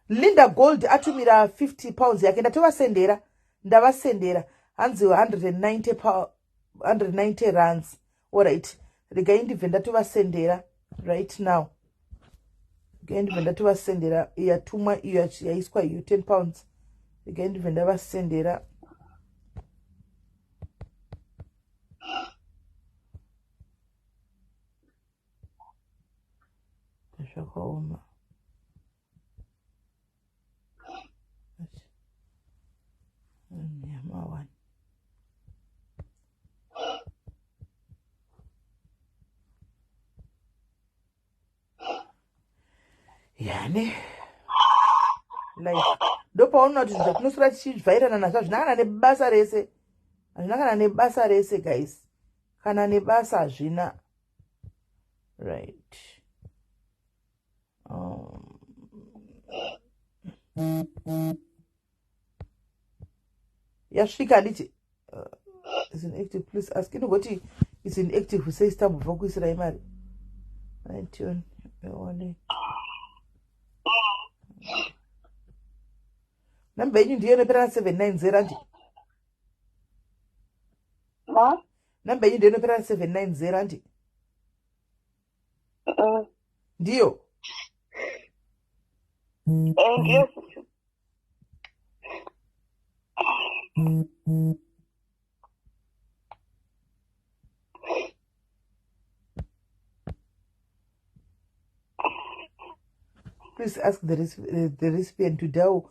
Linda Gold atumira 50 pounds yake ndatova sendera. Hanzi 190 rands. All right. Regaindi venda tovasendera right now. Regaindi venda tovasendera yatumwa iyo yaiswa iyo 10 pounds. Regaindi venda vasendera. Zvakaoma. Nyama yani life ndopaona kuti zvatinosura tichivhairana nazvo zvinakana nebasa rese, hazvinakana nebasa rese, guys, kana nebasa hazvina, right? Yasvika handiti is inactive, please ask. Inogoti is inactive, who says stamp bva kuisira imari 19 one. Namba yenyu ndiyo inopera 790 andi. Namba yenyu ndiyo inopera 790 andi. Ndiyo. Ndiyo. Please ask the recipient to dial.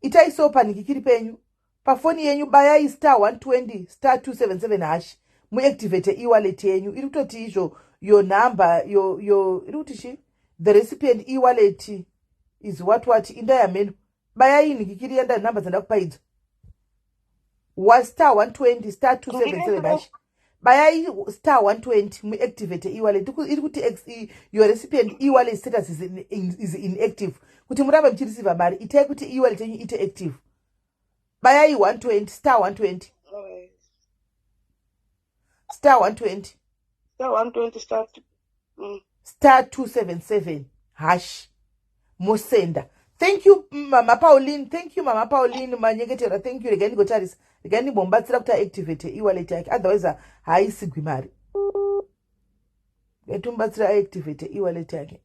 Itaiso panikikiri penyu. Pafoni yenyu bayai *120 *277 hash. Muactivate e-wallet yenyu. Iri kutoti izvo your number iri kuti the recipient e-wallet is what inda yamenu. Bayai nikikiri yanda number zandakupa idzo. Was *120 *277 hash. Bayai *120 muactivate e-wallet. Iri kuti your recipient e-wallet status is inactive. Kuti muramba mchireceive mari itai kuti e-wallet yenyu ite active. Bayai *120 *120 *120 *277 hash mosenda. Thank you Mama Pauline, thank you Mama Pauline manyengetera, thank you. Regani gotaris, regani bombatsira kuti activate e-wallet yake, otherwise haisigwi mari. Getumbatsira activate e-wallet yake.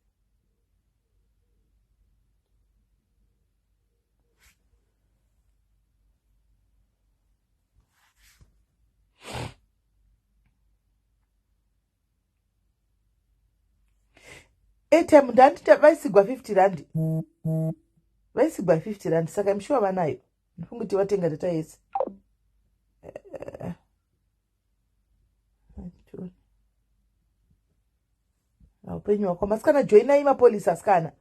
Airtime ndandita vaisigwa 50 rand. Vaisigwa 50 rand, saka I'm sure vanayo. Ndifunga kuti watenga data yese. Upenyu wako masikana joina ima police askana.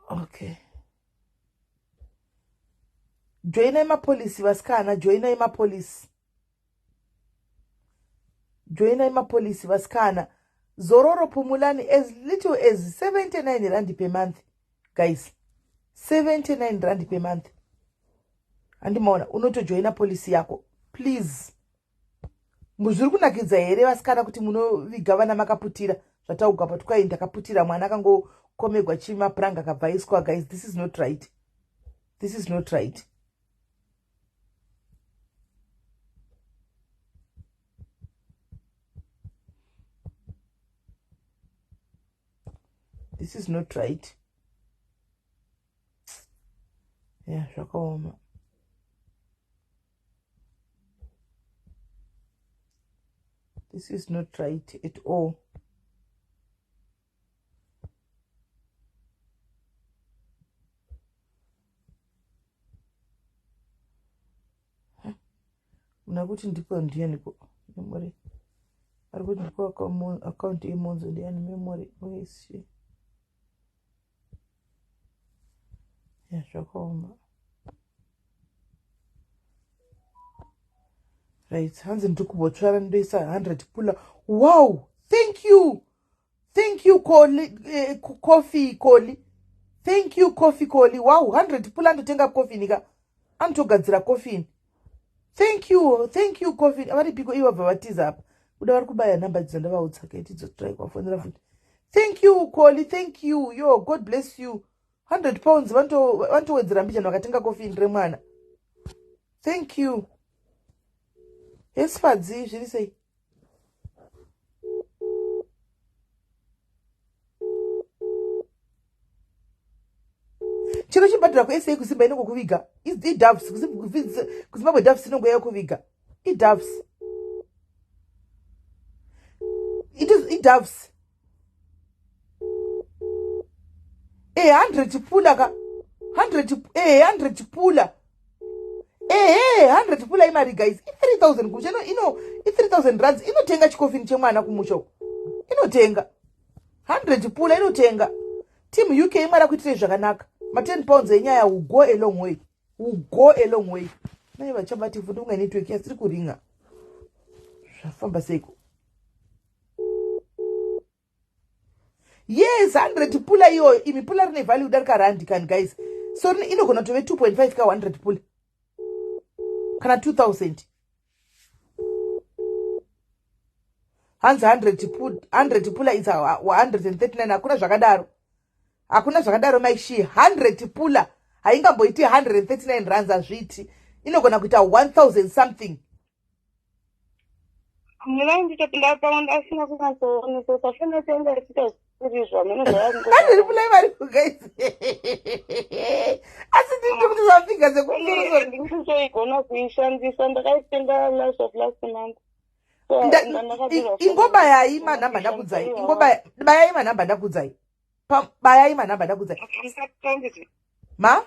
Okay. Joina ima police vaskana, joina ima police. Joina ima police vaskana. Zororo Pumulani as little as 79 rand per month, guys. 79 rand per month. Andi maona unoto joina policy yako, please. Muzuri kunakidza here vasikana kuti munoviga vana makaputira zvatauka pa tukai ndakaputira mwana akangokomegwa chimapuranga akabva iswa. Guys, this is not right. This is not right. This is not right. Yeah, zvakaoma. This is not right at all. Unakuti ndipo ndianiko memory. Arikuti ndipo account yemonzo ndiani memory. Where is she? Yeah, zvakaoma. Right, hanzi ndikubotsvara ndoisa 100 pula. Wow, thank you. Thank you, Coffee Koli. Thank you, Coffee Koli. Wow, 100 pula ndotenga coffee nika. Antogadzira coffee. Thank you, Coffee. Avari piko iwa bvavatiza apa. Kuda vari kubaya namba dzandavaudza kaiti dzotrai kwafonera futi. Thank you, Koli. Thank you. Yo, God bless you. 100 pounds vantowedzera mbichana vakatenga coffee ndire mwana. Thank you. Yes, Fadzi, zviri sei? Chiro chibhadhira kuSA kuZimbabwe inokuviga. IDAVS kuZimbabwe DAVS inongoya kuviga. IDAVS. It is IDAVS. 100 pula ka 100 pula. 100 pula imari guys. 3000 kucheno ino 3000 rands inotenga chikofini chemwana kumusho. Inotenga 100 pula inotenga. Team UK imara kuitire zvakanaka. Ma 10 pounds enyaya will go a long way. Will go a long way. Nai vachabati futi unga network yasiri kuringa. Zvafamba seko. Yes, 100 pula iyo imi pula rine value darika randi kan guys. So inogona tove 2.5 ka 100 pula. Kana 2000. Hanzi 100 pula is 139. Hakuna zvakadaro. Hakuna zvakadaro maishi. 100 pula haingamboiti 139 rands azviti. Inogona kuita 1000 something. Mina nditopinda paunda asina kukanzoonesa safuna tenda chita kurizwa mina zvakadaro pula imari guys. Asi ndiri zvafika sekumuruzwa ndikutoigona kuishandisa ndakaitenda last month. Ingobayai manhamba ndakudzai. Bayai manhamba ndakudzai. Bayai manhamba ndakudzai. Ma?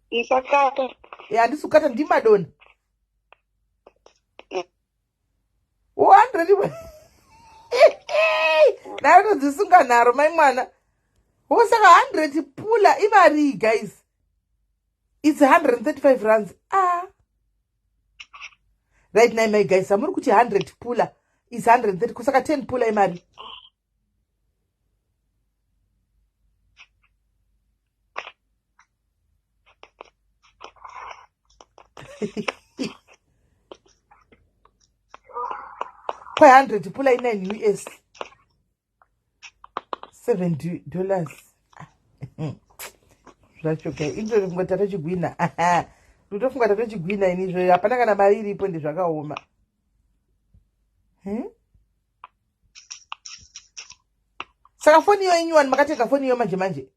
Isakata. Handisukata ndimadoni. 100 nayo dzisunga naro mai mwana. Wosaka 100 pula imari guys. It's 135 rands. Right now my guys, amuri kuti 100 pula is 130 kusaka 10 pula imari. Kwa 100 pula ina in US $7. Zvachoka indori ngota tochigwina. Ndotofunga tochigwina inizvo hapana kana mari iripo ndezvakaoma. Saka foni yo inyuwani makatenga foni yo manje manje.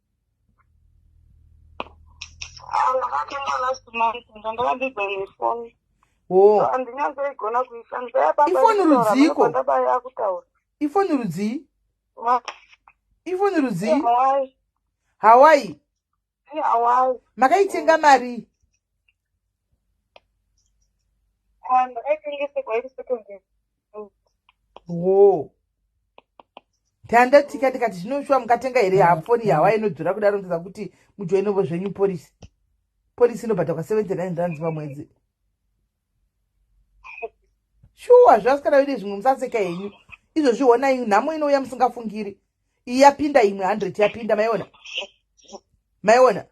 Ifoni rudzi? Ifoni rudzi? Hawaii. Makaitenga mari? Tandatika tikati zvinoshwa mukatenga here hafoni yaWaii inodhura kudaro ndoza kuti mujoinovo zvenyu polisi. Polisi inobhadhwa 79 rands pamwedzi. Shuwa zvasikana vide zvimwe musaseka henyu. Izvo zvionai nhamo inouya musingafungiri. Iyi yapinda imwe 100 yapinda maiona. Maiona.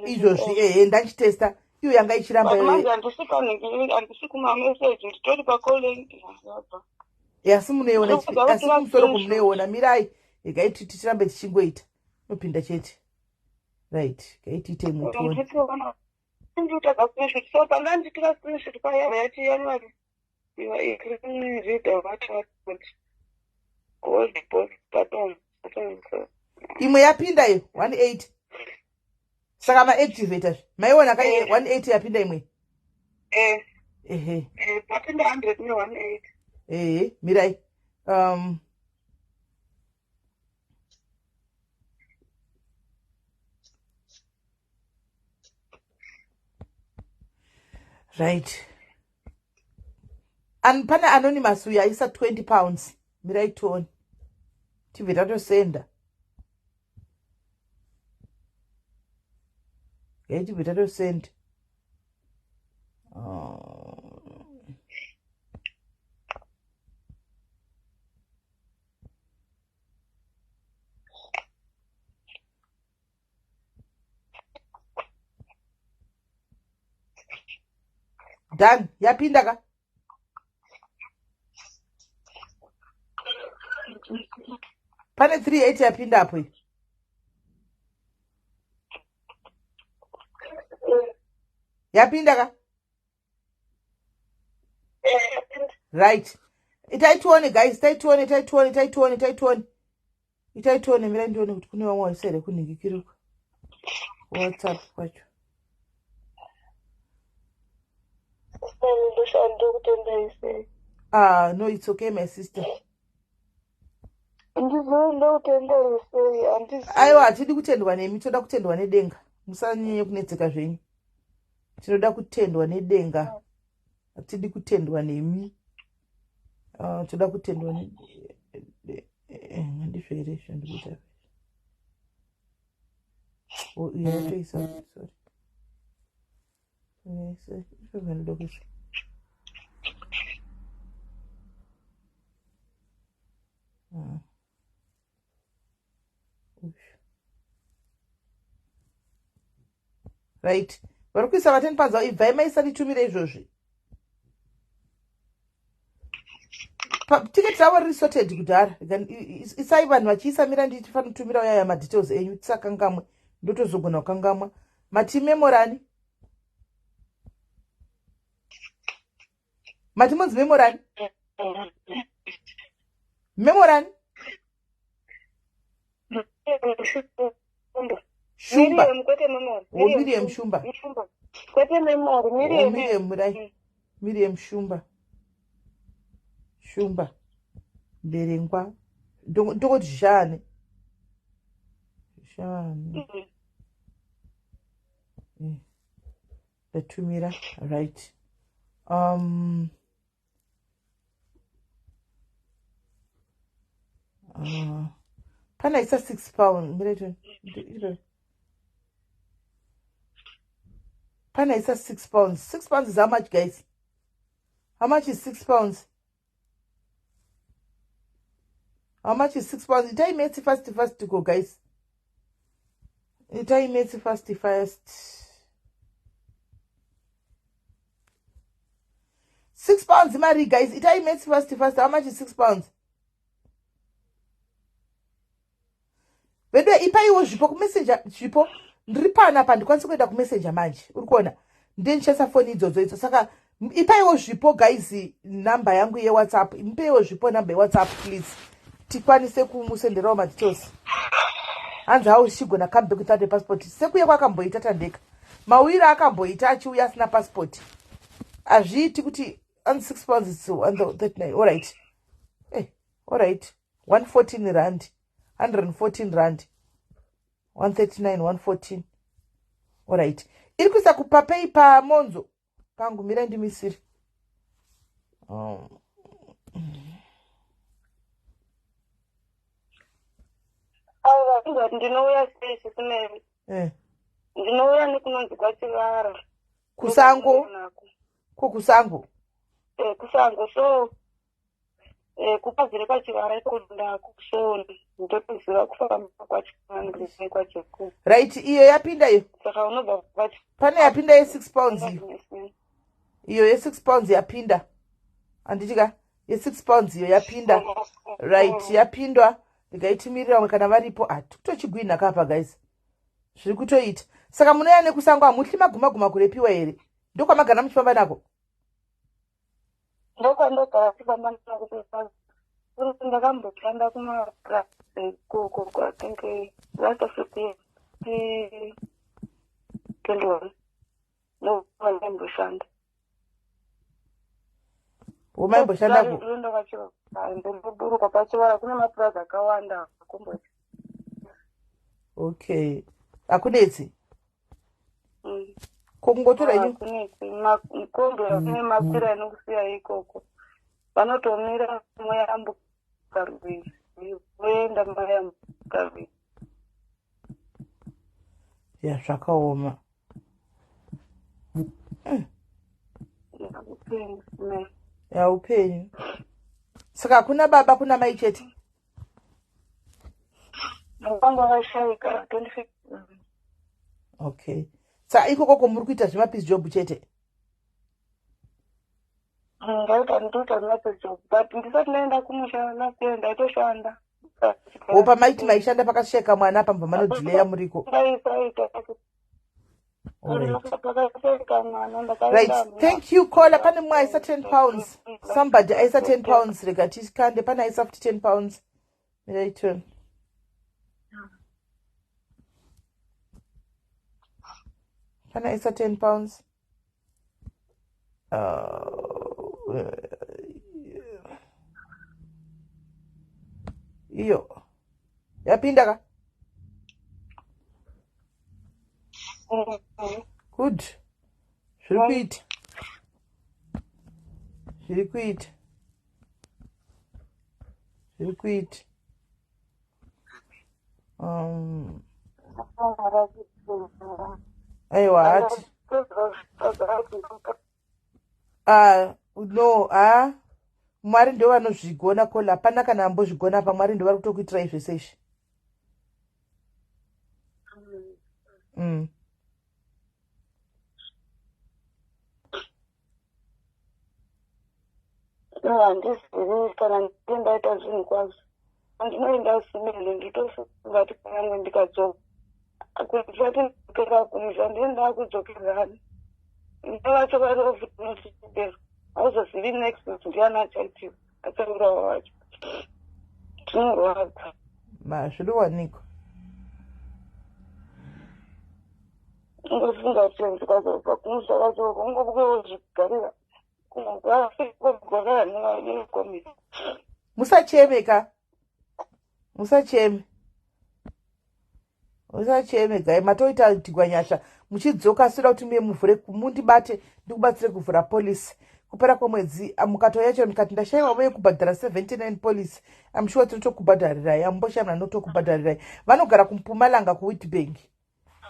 Izvo ndachitesta. iyo yanga ichiramba manje handisi kumameseji nditori pakoleni asi munoiona asi kumusoro kumunoiona mirai ikaiti tichirambe tichingoita nopinda chete right kaitiite mutoni nditaka screenshot so panganditika screenshot paya yati January you are increasing reader what gold post button imwe yapinda iyo 18 saka maactivators maiona kai 18 yapinda imwe papinda 100 ne 18 mirai right pana anonymous uya isa 20 pounds mirai toni tibve tatosenda tibve tatosenda done yapinda ka pane 38 yapinda apo iyi yapinda ka right itaitione guys taitione mira ndione kuti kune vamwe vaisere kunhingikirikwa whatsapp kwacho no it's okay my sister aiwa hatidi kutendwa nemi toda kutendwa nedenga musanyanye kunetseka zvenyu tinoda kutendwa nedenga hatidi kutendwa nemi toda kutendwa handizvere zvandikuita yatoisa sorry right vari kuisa vateni panza ibvai maisanitumire izvozvi tiketi ravo riri sorted kudhara isai vanhu vachiisa mira ndichifanira kutumira uyaya madetails enyu tisakangamwe ndotozogona kukangamwa mati memorani mati munzi memorani shumba Miriam shumba Miriam shumba mberengwa ndokoti zvishane ndatumira right pana isa 6 pound pana isa 6 pounds 6 pounds is how much guys? How much is 6 pounds? How much is 6 pounds? Itai meti fast to go guys. Itai meti fast 6 pounds mari guys. Itai meti fast. How much is 6 pounds? Vedwe ipaiwo zvipo kumessenger zvipo ndiri pana pandikwanisa kuenda kumessenger manje uri kuona ndenichesa foni idzodzo saka ipaiwo zvipo guys namba yangu yeWhatsApp impeiwo zvipo namba yeWhatsApp please tikwanise kumusenderawo madetails hanzi aushigona comeback without a passport sekuye kwakamboita tandeka mawira akamboita achiuya asina passport azviiti kuti on 6 pounds on the 39 all right all right 114 rand 114 rand 139 114 all right iri kuisa kupapei pamonzo pangu mira ndimisiri ndinouya sei kumeri ndinouya nekunonzi kwachivara kusango kusango kusango so kupazire kwachivara ikunda kushoni ndokuziva kufamba kwachimani kwacheku. Right, iyo yapinda iyo. Saka unobva kwachi. Pane yapinda ye6 pounds iyo ye6 pounds yapinda. Anditika ye6 pounds iyo yapinda. Right, yapindwa. Ndikaitimirira umwe kana varipo tochigwina kapa guys. Zviri kutoita. Saka munoya nekusango hamutli maguma kurepiwa here. Ndokwamagara muchifamba nako. Ndokwandogara kufamba nako kuti ndakamboshanda kumapurasi koko kwatinge vatosviki 21 ndokwandamboshanda. Umaimboshanda ndomboburuka pachivara kune mapurazi akawanda akomboti. Okay. Akunetsi? Kungotora ini? Akunetsi. Makombe kune makwira anokusiya ikoko. Vanotomira moyambuka rwizi. Voenda moyambuka rwizi. Ya, zvakaoma. Ya, upenyu. Saka kuna baba kuna mai chete? Mukanga vashaika 25. Okay. Saka ikoko muri kuita zvemapeace job chete? Ndaita zvemapeace job, but ndisati ndaenda kumusha last year ndaitoshanda. Opa maiti maishanda pakasheka mwana apa mbva manodhileya muriko. Right, thank you caller. Pane mwa aisa 10 pounds. Somebody aisa 10 pounds. Rega tisikande pane aisa 10 pounds. Miraito. Pane aisa 10 pounds. Iyo. Yapinda ka? Good. Repeat. Aiwa hati. No, Mwari ndo vanozvigona kola. Hapana kana ambozvigona pa Mwari ndo vari kutokuitira izvese izvi. Handizivi kana ndaita zvinhu kwazvo. Ndinoenda simile nditosingati kunyange ndikadzoka. Kuti ndikera kumusha ndinda kudzokerani. Ndavacho varofutinotichidero. Hauzozivi next week ndiani achaitiwa. Achaurawa wacho. Tinorwadza. Zvinowanikwa. Ngofunga kuti ndikazobva kumusha kwacho kungobukewo zvigarira. Musacheme gai matoita tigwanyasha muchidzoka sura kuti muye muvhure mundibate ndikubatsire kuvhura polisi kupera kwemwedzi mukatoya chero ndikati ndashaiwa muye kubhadhara 79 polisi amshuwa tinotokubhadharirai amboshamna notokubhadharirai vanogara kuMpumalanga kuWitbank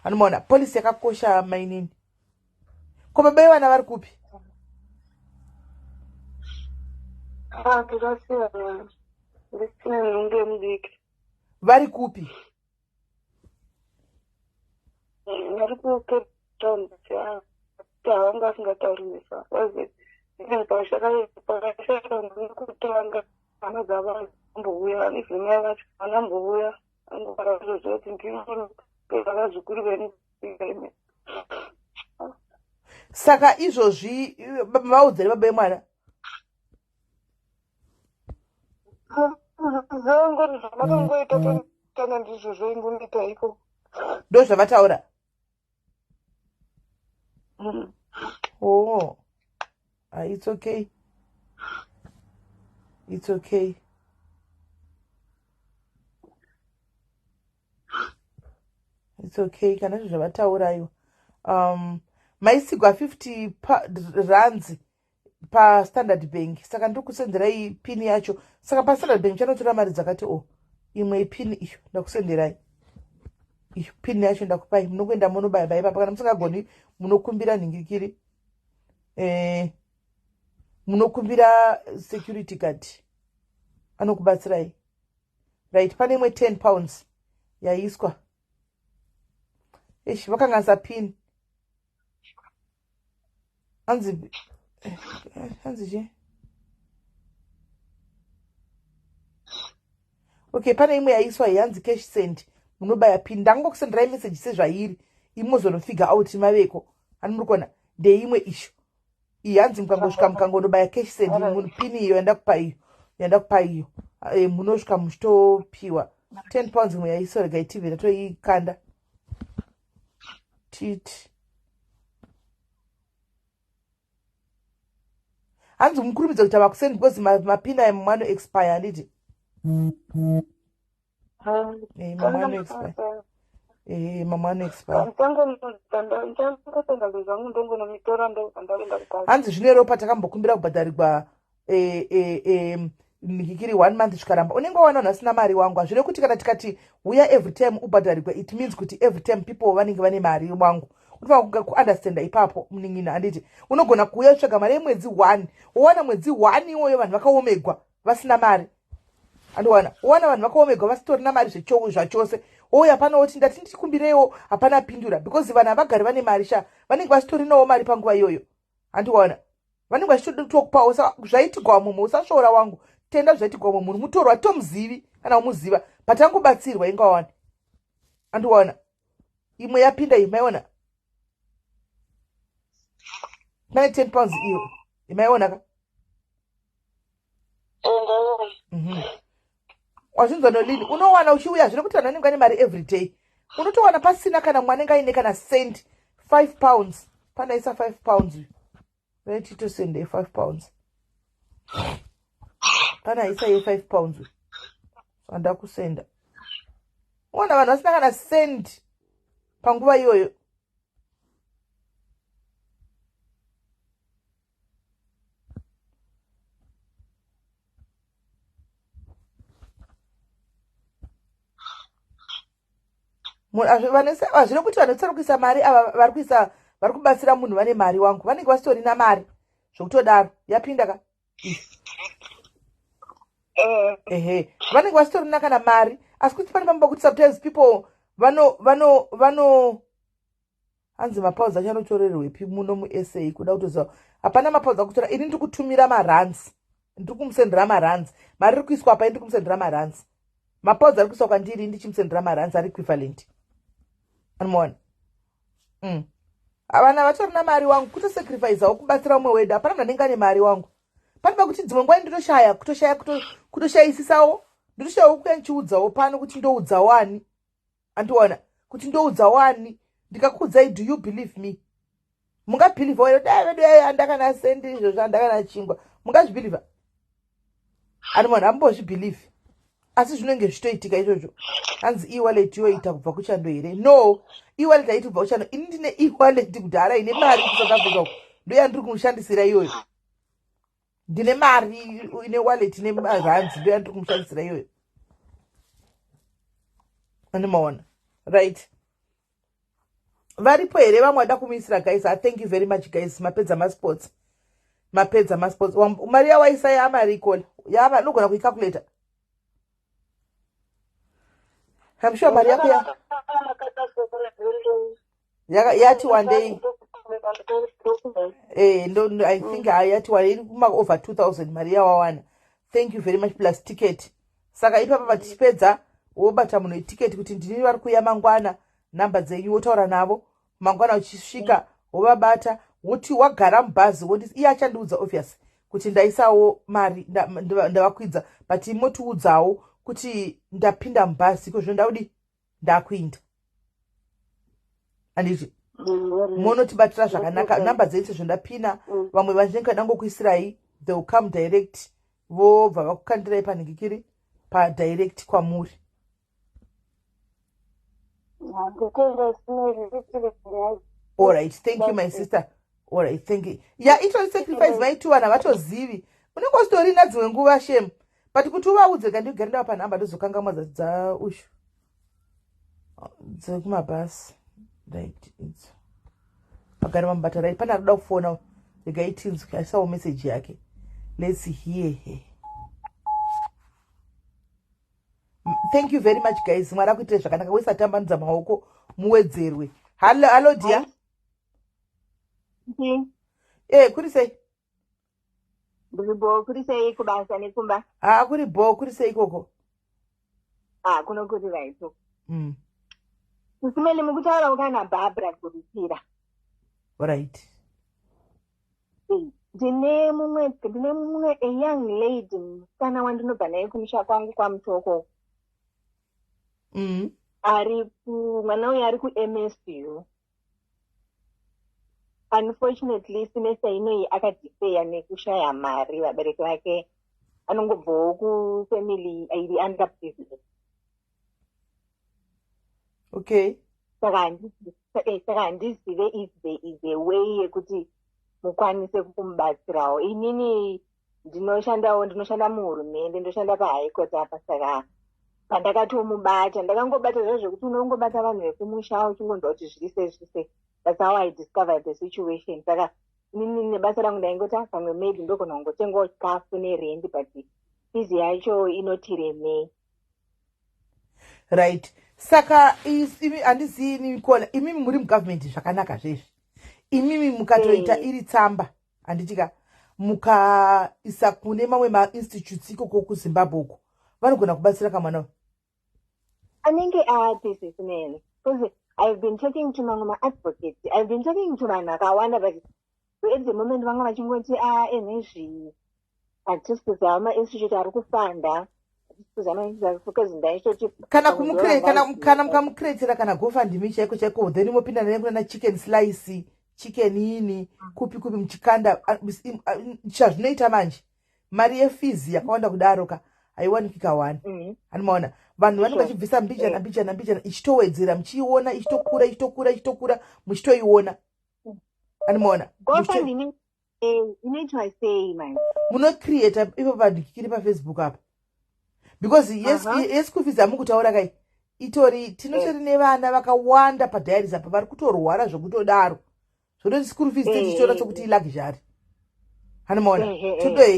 anomaona polisi yakakosha mainini ko baba vana vari kupi? Vari kupi? Vari kuCape Town. Havanga vasingataurisa. Pakashaka ndikutanga hama dzava ambouya nivhimai vacho vanambouya angogara zvoziva kuti ndinopeka zvikuru veni. Saka izvozvi vaudzere baba vemwana? Zvangori zvamakangoita kana ndizvo zvaingoita iko. Ndo zvavataura? Oh. It's okay. It's okay. It's okay. Kana zvavataura iwo. Maisigwa 50 rands pa Standard Bank. Saka ndikusenderai pin yacho. Saka pa Standard Bank chanotora mari dzakati imwe pin iyo ndakusenderai. Iyo pin yacho ndakupai munokuenda munobaya ipapo kana musingagoni munokumbira nhingikiri. Munokumbira security card. anokubatsirai. Right, pane imwe 10 pounds yaiswa. Ish, vakanganisa pin. Hanzi je. Okay, pane imwe yaiswa yanzi cash send. Munobaya pin. Ndangokusenderai message sezvairi. Imozono figure out maveko. Anumurukona. Ndeimwe ishu. Yanzi mukangosvika mukangondobaya cash send. Pin iyo yanda kupa iyo. Munosvika muchitopiwa 10 pounds imwe yaiswa. Regai TV ndatoikanda. Titi. Hanzi mukurumidza kuti avakusend because mapina emumano expire handiti. Mamano expire. Mamano expire. Hanzi zvine ropa takambokumbira kubhadharirwa nikikiri 1 month zvikaramba. Unenge wawana nhasina mari wangu. Hazvine kuti kana tikati uya every time ubhadharirwa, it means kuti every time people vanenge vane mari wangu. Unofanira kuunderstanda ipapo muningina handiti. Unogona kuuya utsvaga mari yemwedzi 1. Uwana mwedzi 1 iwoyo vanhu vakaomegwa vasina mari. Andowana. Uwana vanhu vakaomegwa vasitorina mari zvachose. Ouya pano oti ndati ndikumbirewo hapana pindura because vanhu havagari vane mari sha. Vanenge vasitorinawo mari panguva iyoyo. Andowana. Vanenge vachitokupawo zvaitigwa mumo usashora wangu. Tenda zvaitigwa mumo munhu mutorwa tomuzivi kana umuziva. Patangobatsirwa ingawana. Andowana. Imwe yapinda imaiona. Nine 10 pounds iyo. Imaiona ka? Wazvinzwa nolini. Unowana uchiuya zvino kuti vanhu vanenge vane mari every day. Unotowana pasina kana mwanenge aine kana cent 5 pounds. Pandaisa 5 pounds. Retito send 5 pounds. Pana isa 5 pounds. Anda kusenda. Uwana vanhu vasina kana cent panguva iyoyo. Zvino kuti vanotsara kuisa mari ava vari kubatsira munhu vane mari wangu vanenge vasitorina mari zvokutodaro yapinda ka vanenge vasitorina kana mari asi kuti pane pamba kuti sometimes people vano hanzi mapauzi acho anotorerwepi muno muSA kuda kutoziva hapana mapauzi akutora. Ini ndiri kutumira maranzi, ndiri kumusendera maranzi, mari iri kuiswa apa ndiri kumusendera maranzi. Mapauzi ari kuiswa kwandiri ndichimusendera maranzi ari equivalent. Anomuona? Avana vatorina mari wangu kutosacrificeawo kubatsira umwe wedu. Hapana munhu anenge ane mari wangu. Panoba kuti dzimwe nguva kutoshayisisawo. Ndotoshayawo kuya ndichiudzawo pano kuti ndoudzawo ani. Andiona kuti ndoudzawo ani. Ndikakuudzai, do you believe me? Mungabhiliva wedu dai vedu andakana sendi izvozvo andakana chingwa. Mungazvibhiliva? Anomuona hambozvibhilivi. Asi zvinenge zvitoitika izvozvo. Hanzi e-wallet yoita kubva kuchando here? No, e-wallet haiti kubva kuchando. Ini ndine e-wallet kudhara ine mari kuSouth Africa. Ndoya ndiri kumushandisira iyoyo. Ndine mari ine wallet ine rands ndoya ndiri kumushandisira iyoyo. Anomuona? Right. Varipo here vamwe vada kumuisira guys. Thank you very much guys. Mapedza masports. Mari yawaisa yamari ikola. Yava nogona kuicalculate. I'm sure mari yako yati one day. I think yati one day over 2,000 mari yawawana. Thank you very much plus ticket. Saka ipapa patipedza wobata munhu ticket kuti ndini vari kuya mangwana. Namba dzenyu wotaura navo mangwana uchisvika wovabata woti wagara mubhazi woti iye achandiudza obvious kuti ndaisawo mari ndavakwidza but motiudzawo kuti ndapinda mubhazi iko zvino ndaudi ndakuinda anditi monotibatira zvakanaka. Namba dzedu zvondapina vamwe vanenge dangokuisirai they will come direct vobva vakukandirai panhingikiri padirect kwamuri. All right, thank you my sister. All right, thank you. Yeah, it was sacrifice vaitu vana vatozivi. Unenge usitorina dzimwe nguva shame. But kuti uvaudze kandigari ndava panhamba ndozokangamwa dza ushu. Dzekumabhasi. Right, it's. Pagara vamubata right. Pana anoda kufona regai tinzwi aisawo message yake. Let's hear her. Thank you very much guys. Mwari akuitire zvakanaka. Wesatambanudza maoko muwedzerwe. Hello dear. Kuri sei? Kuri sei kubasa nekumba? Kuri bo, kuri sei koko? Kuno kuri raito. Kusimele mukutaura ukana Barbara kurutira. Right. Ndine mumwe a young lady kana wandinobva naye kumusha kwangu kwamutoko. Mwana uyu ari kuMSU. Unfortunately semester inoyi akadhiseya nekushaya mari. Vabereki vake anongobvawo kufamily iri underprivileged. Okay. Saka handizive if there is a way yekuti mukwanise kumubatsirawo. Inini ndinoshanda muhurumende, ndoshanda pahigh court apa. Saka pandakatomubata ndakangobata zvekuti unongobata vanhu vekumusha uchingonzwa kuti zvise. That's how I discovered the situation. Saka inini nebasa rangu ndaingoti pamwe maybe ndogona kungotengawo chikafu nerendi, but fizi yacho inotiremei. Right. Saka imi handizivi nikona imimi muri mugovernment zvakanaka zvezvi. Imimi mukatoita iri tsamba handitika mukaisa kune mamwe mainstitutes ikoko kuZimbabwe uko vanogona kubatsira kamwana anenge aatisisinene because I've been talking to mamwe advocates, I've been talking to vanhu akawanda, but at the moment vanga vachingoti enezvi hatisi institute ari kufanda kana mukamukuretera kana gofandimi chaiko then mopinda naye kuna chicken slice, chicken ini kupi muchikanda chazvinoita manje mari yefizi yakawanda kudaroka haiwanikika 1. Anomaona vanhu vanenge vachibvisa mbijana ichitowedzera muchiiona ichitokura muchitoiona. Anomaona munocreata ipo padhikiri paFacebook apa because yes kufizi hamukutaura kai tinotori nevana vakawanda padiaries apa vari kutorwara zvokutodaro zvototi school fees tichitora sokuti iluxury. Anomaona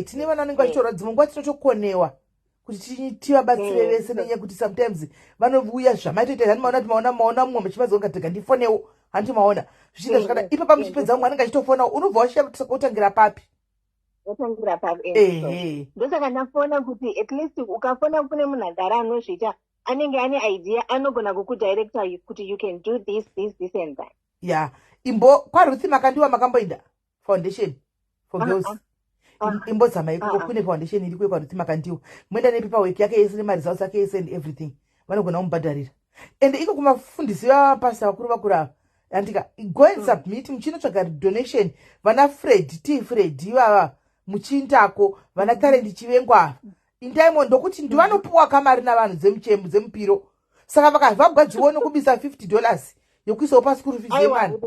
tine vana vanenge vachitorwa dzimwe nguva tinotokonewa kuti tivabatsire vese nenyaya kuti sometimes vanouya zvamaitoita. Hanimaona mumwe muchivazonga tega ndifonewo handimaona zvichiita zvakadai ipapa muchipedza mumwe anenge achitofonawo unobva washiya kuti otangira papi. Ndosaka ndafona kuti at least ukafona kune munhu agara anozviita anenge ane idea anogona kukudirecta kuti you can do this and that. Yeah. Imbo kwaRuth Makandiwa makamboinda foundation for girls. Imbozama ikoko kune foundation iri kwe kwaRuth Makandiwa. Mwenda nepaper work yake yese nemari zawo zake yese and everything. Vanogona kumubhadharira. And iko kumafundisi vapastor vakuru andika go and submit muchinotsvaga donation vana Fred ivava muchindako vana talent chivengwa indaimo ndokuti ndivanopuwa kamari navanhu dzemupiro. Saka vakagwadziona kubisa $50 yokuisawo paschool fees yemwana.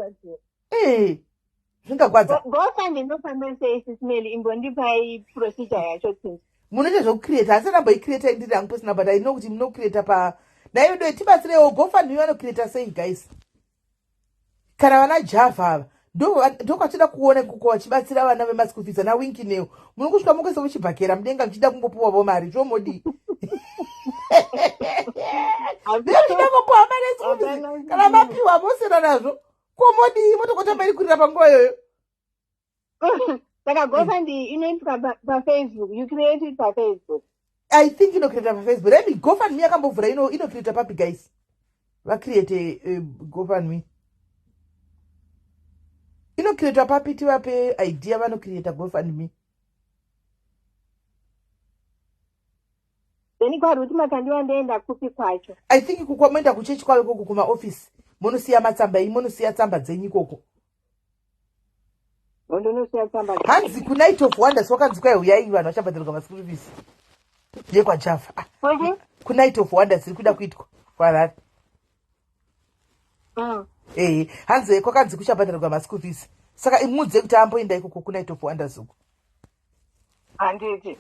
Zvingagwadza. Gofandi ndofamba sei sisimeli imbondipai procedure yacho kuti munoita zvokukreata asi ramboikreata ndiri hangu pasina but I know kuti munokreata pa naido tibatsirewo gofandi vanokreata sei guys. Kana vana Java ava ndokwatida kuona kuko vachibatsira vana vemaschool fees ana winki neo muno kusvika mukoisa muchibhakera mudenga muchida kumbopuwawo mari zvomodi. Ndinochida kumbopuwa mari yeschool fees kana mapiwa mosera nazvo komodi motokotamba iri kurira panguva iyoyo. Saka GoFundMe inoitwa paFacebook, you create it paFacebook. I think inocreata paFacebook. Maybe GoFundMe yakambovhura inocreata papi guys. Vacreate GoFundMe. Inocreata papi tivape idea vanocreata GoFundMe. Then kwaRuth Makandiwa ndoenda kupi kwacho. I think kukwamenda kuchechi kwawe koko kuma office. Munosiya matsamba munosiya tsamba dzenyu ikoko. Hanzi kuNight of Wonders wakanzi kwaihuyai vanhu vachabhadharirwa maschool fees. YekwaJava. KuNight of Wonders iri kuda kuitwa kwaRari. Hanzi kwakanzi kuchabhadharirwa maschool fees. Saka imudze kuti amboenda ikoko kuNight of Wonders uko. Handiti.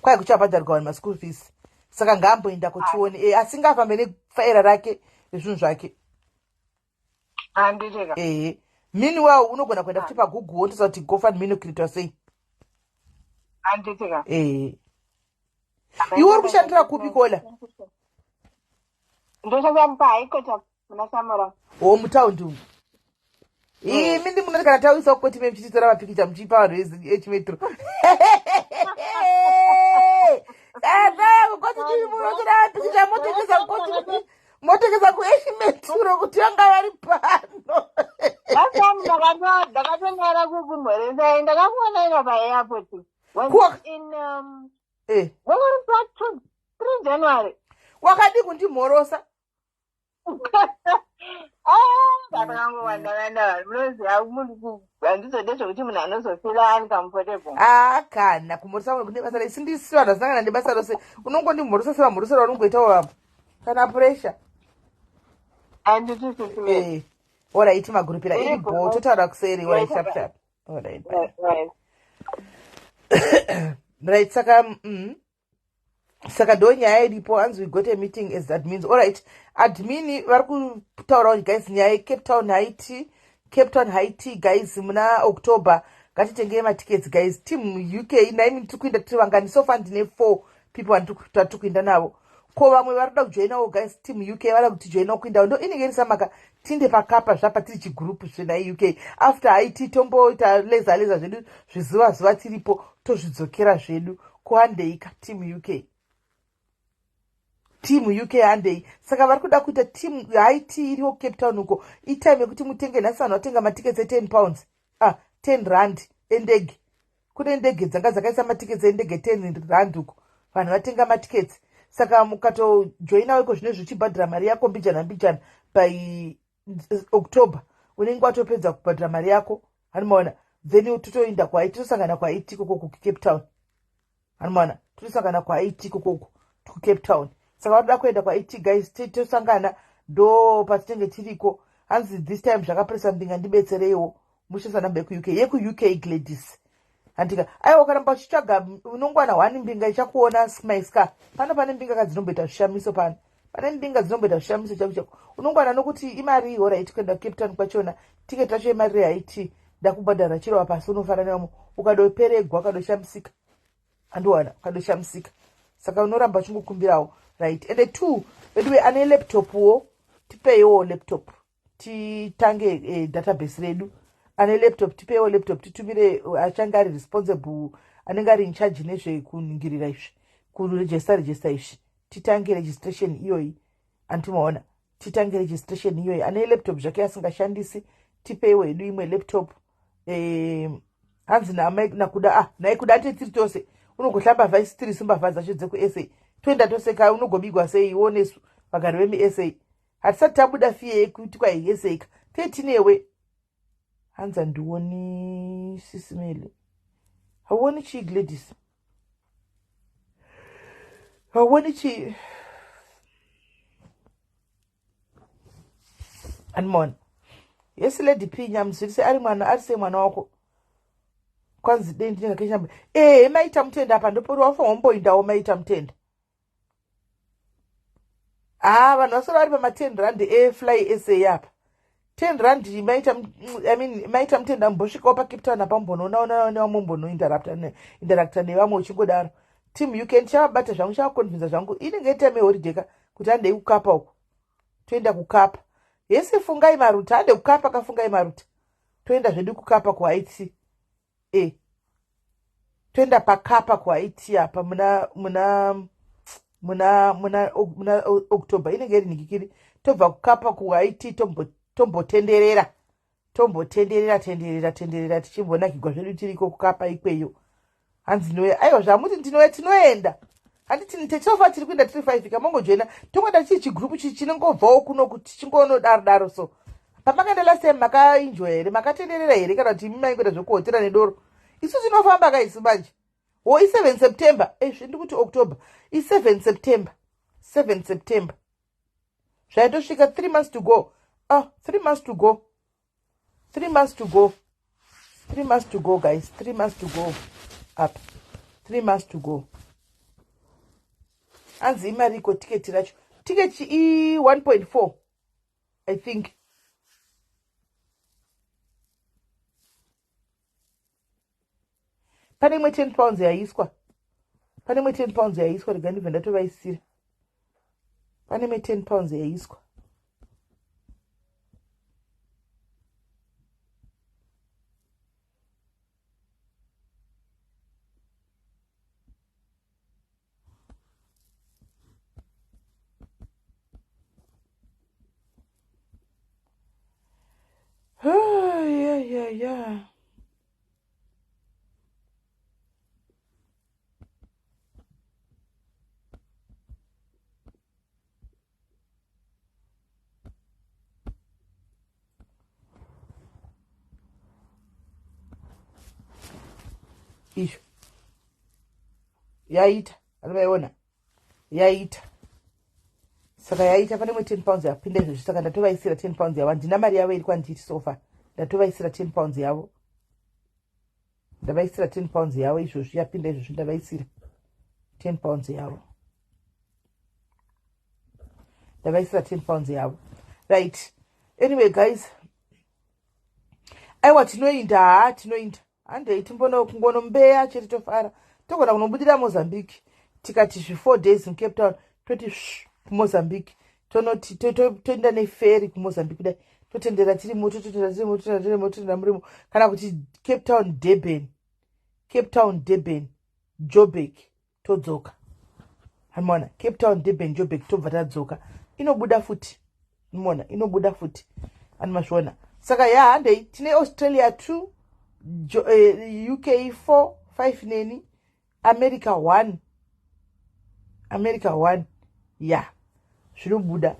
Kwai kuchabhadharirwa maschool fees. Saka ngaamboenda kutione asingafambe nefaira rake nezvinhu zvake. Handiti. Meanwhile unogona kuenda futi paGoogle wotosa kuti GoFundMe inocreatwa sei. Handiti. Iwe uri kushandira kupi kola? ndoshanda pahigh court muna samora mutaundi umu imi ndimunoti kana tauisa kukoti memuchititora mapikicha muchipa vanhu vechimetro kana kukoti timunotora mapikicha motengesa kukoti motengesa kuechimetro kuti vanga vari pano ndakatonyara kukumhoresa ndakakuonaina paairport wangori pa 3 January wakadi kundimhorosa handizode zvokuti munhu anozofila ani comfortable kana kumhorosa munhu kune basa resi ndisi vanhu vasangana nebasa rose unongondimhorosa sevamhorosera vanongoitawo vamwe kana pressure handitisi alright magurupira iri bho totaura kuseri alright sharp alright right saka ndo nyaya iripo hanzi we got a meeting as admins alright admini vari kutaurawo guys nyaya yecape town haiti guys muna october ngatitengei matickets guys team uk naimi tiri kuenda tiri vangani sofa ndine 4 people tati kuenda navo ko vamwe vari kuda kujoinawo guys team uk vada kuti joinawo kuindawo ndo inenge iri samaka tinde pakapa zvapa tiri chigrupu zvenai uk after haiti tomboita leza zvedu zvizuva tiripo tozvidzokera zvedu kuhandeika team uk handei saka vari kuda kuita team haiti iriwo cape town uko itime yekuti mutenge nhasi vanhu vatenga matikets e10 10 rand endege kune ndege dzanga dzakaisa matikets endege 10 rand uko vanhu vatenga matikets saka mukatojoinawo iko zvino zvichibhadhira mari yako mbijana by october unenge watopedza kubhadhira mari yako hanimaona then totoinda kwaiti tosangana kwaiti ikoko kucape town hanimaona totosangana kwaiti ikoko kucape town saka vanoda kuenda kwaiti guys tosangana ndo patinenge tiriko hanzi this time zvakapresa mbinga ndibetsereiwo mushesa namba yekuuk gladys handika aiwa karamba uchitsvaga unongwana 1 mbinga ichakuona smaiska pane mbinga kadzinomboita zvishamiso pane mbinga dzinomboita zvishamiso chako unongwana nokuti imari alright kuenda cape town kwachona tiketi racho imari rehaiti ndakubhadhara chirova pasi unofanira namo ukadoperegwa ukadoshamisika handiwana ukadoshamisika saka unoramba uchingokumbirawo right ende 2 bedwe ane laptopwo tipeiwo laptop titange database redu ane laptop tipeiwo laptop titumire achange ari responsible anenge ari incharge nezvekuningirira izvi kuregister izvi titange registration iyoyi antimaona titange registration iyoyi ane laptop zvake asingashandisi tipeiwo hedu imwe laptop hanzi nakuda naikuda tiri tose unogohlamba vhaisi 3 simbavha dzacho dzekusa toenda tose ka unogobigwa sei ionesu vagari vemiSA hatisati tabuda fiye yekuti kwaiyeseka tetinewe hanzi handioni sisimele hauoni chii Gladys hauoni chii animona yesi lady P nyamuzvirise ari semwana wako kwanzi dei ndingakeshamba maita mutenda apa ndoporiwa wafomboindawo maita mutenda vanhu vasora vari pama10 rand efly SA apa 10 rand maita mutenda mumbosvikawo pacape town apa mumbonoona nevamwe mumbonoindarakta nevamwe uchingodaro team uk ndichavabata zvangu ndichavakonvinza zvangu inenge itime yeholidheka kuti handei kukapa uko toenda kukapa yese fungai maruta hande kukapa kafungai maruta toenda zvedu kukapa kuhaiti toenda pakapa kuhaiti apa muna october inenge iri nhikikiri tobva kukapa kuhaiti tombotenderera tichimbonakigwa zvedu tiriko kukapa ikweyo hanzi aiwa zvamuti tinoenda handiti techisofa tiri kuenda tiri 5 kamongojoina tongoda chii chigrupu chinongobvawo kuno kuti chingonodaro so pamakaenda last time makaenjoy here makatenderera here kana kuti imi maingoita zvekuhotera nedoro isu tinofamba kaisi manje i7 september zvendikuti october i7 september 7 september zvaitosvika 3 months to go 3 months to go 3 months to go 3 months to go guys 3 months to go up 3 months to go hanzi imari iko tiketi racho tiketi i1.4 I think pane imwe 10 pounds yaiswa rega ndibve ndatovaisira pane me 10 pounds yaiswa. Yeah. Isho yaita anovaona yaita saka yaita pane 10 pounds yapinda izvozvi saka ndatovaisira 10 pounds yavo. Handina mari yavo iri kwanditi sofa. Ndatovaisira 10 pounds yavo. Ndavaisira 10 pounds yavo izvozvi yapinda izvozvi ndavaisira 10 pounds yavo. Ndavaisira 10 pounds yavo. Right. Anyway guys, aiwa tinoinda handei timbono kungono Mbeya chete tofara. Togona kunobudira Mozambique. Tikati 4 days in Cape Town, 20 Mozambique. Toenda neferry kuMozambique kudai. Totendera tiri moto totendera murimo kana kuti Cape Town Durban Joburg todzoka. Hamona Cape Town Durban Joburg tobva tadzoka. Inobuda futi. Mona inobuda futi. Animashona. Saka ya handei tine Australia 2, UK 4, 5 neni, America 1. Yeah. Zvinobuda.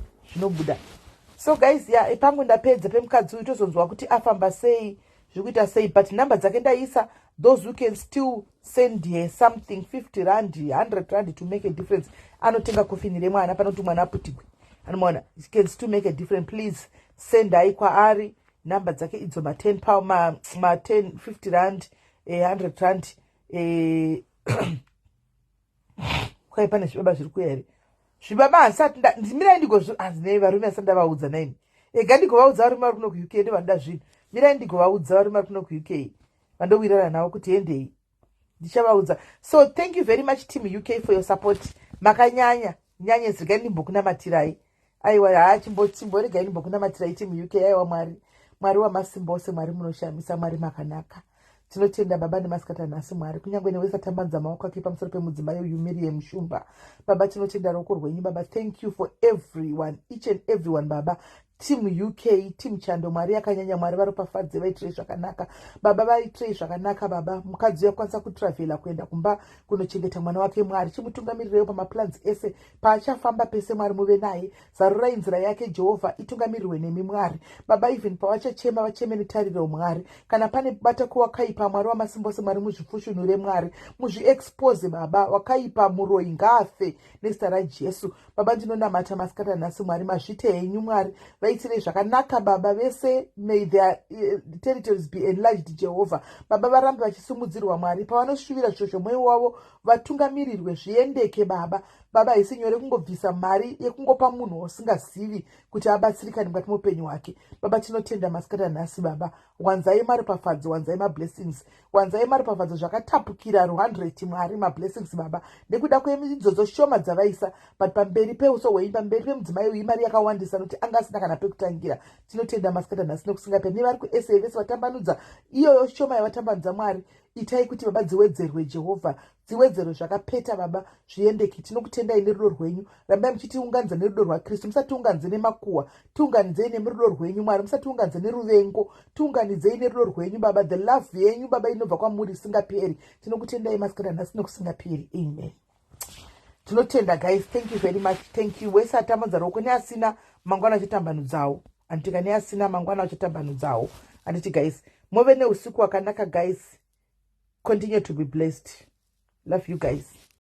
So guys, yeah, ipangu ndapedza pemukadzi uyu tozonzwa kuti afamba sei, zvikuita sei, but number dzake ndaisa, those who can still send her something, 50 rand, 100 rand to make a difference. Anotenga kofinire mwana panoti mwana aputikwe. Anoona, it can still make a difference. Please send hai kwaari. Number dzake idzo ma 10 pound, ma 10, 50 rand, 100 rand, kwai pane zvibaba zviri kuya here. Zvibaba hansati mirai ndigoazvinei varume asati ndavaudza naini. Ega ndigovaudza varume vari kuno kuUK ndivanoda zvinhu. Mirai ndigovaudza varume vari kuno kuUK vandowirana navo kuti endei. Ndichavaudza. So thank you very much team UK for your support. Makanyanya regai ndimbokunamatirai. Aiwa chimboregai ndimbokunamatirai team UK. Aiwa Mwari wamasimba ose, Mwari munoshamisa, Mwari makanaka. Tinotenda baba nemasikata nhasi Mwari, kunyange newesa tambanza maoko ake pamusoro pemudzimai uyu Miriam Shumba. Baba tinotenda ruoko rwenyu baba. Thank you for everyone, each and everyone baba. Team UK, team Chando, Mwari yakanyanya, Mwari varopafadze vaitirei zvakanaka. Baba vaitirei zvakanaka baba. Mukadzi yakwanisa kutravela kuenda kumba kunochengeta mwana wake Mwari. Chimutungamirirewo pamaplans ese, paachafamba pese Mwari muve naye. Zarurai nzira yake Jehovha, itungamirirwe nemi Mwari. Baba even pavachachema vacheme netariro Mwari. Kana pane bata kuwakaipa Mwari wamasimba ose Mwari muzvifushunure Mwari. Muzviexpose baba, wakaipa muroyi ngaafe nezita raJesu. Baba ndinonamata masikata nhasi Mwari, mazvite henyu Mwari. Vaitirei zvakanaka baba vese, may their territories be enlarged Jehovah. Baba varambe vachisumudzirwa Mwari, pavanoshuvira zvosho mwoyo wavo vatungamirirwe zviendeke baba. Baba haisi nyore kungobvisa mari yekungopa munhu usingazivi kuti abatsirikane mukati muupenyu hwake. Baba tinotenda masikata nhasi baba, wanzai maropafadzo, wanzai mablessings, wanzai maropafadzo zvakatapukira 100 Mwari mablessings baba, nekuda kwemidzodzo shoma dzavaisa, but pamberi peuso hwenyu, pamberi pemudzimai uyu mari yakawandisa nokuti anga asina kana pekutangira. Tinotenda masikata nhasi nokusingaperi nevari kuSA vese vatambanudza iyoyo shoma yavatambanudza Mwari. Itai kuti baba dziwedzerwe Jehovha, dziwedzerwe zvakapeta baba, zviendeke. Tinokutendai nerudo rwenyu, rambai muchitiunganidza nerudo rwaKristu. Musatiunganidze nemakuhwa, tiunganidzei nerudo rwenyu Mwari. Musatiunganidze neruvengo, tiunganidzei nerudo rwenyu baba. The love yenyu baba inobva kwamuri isingaperi. Tinokutendai masikata nhasi nokusingaperi. Amen. Tinotenda guys, thank you very much. Thank you. Wese atambudza ruoko neasina mangwana achitambanudzawo. Anditika neasina mangwana achitambanudzawo. Anditi guys, muve neusiku hwakanaka guys. Continue to be blessed. Love you guys.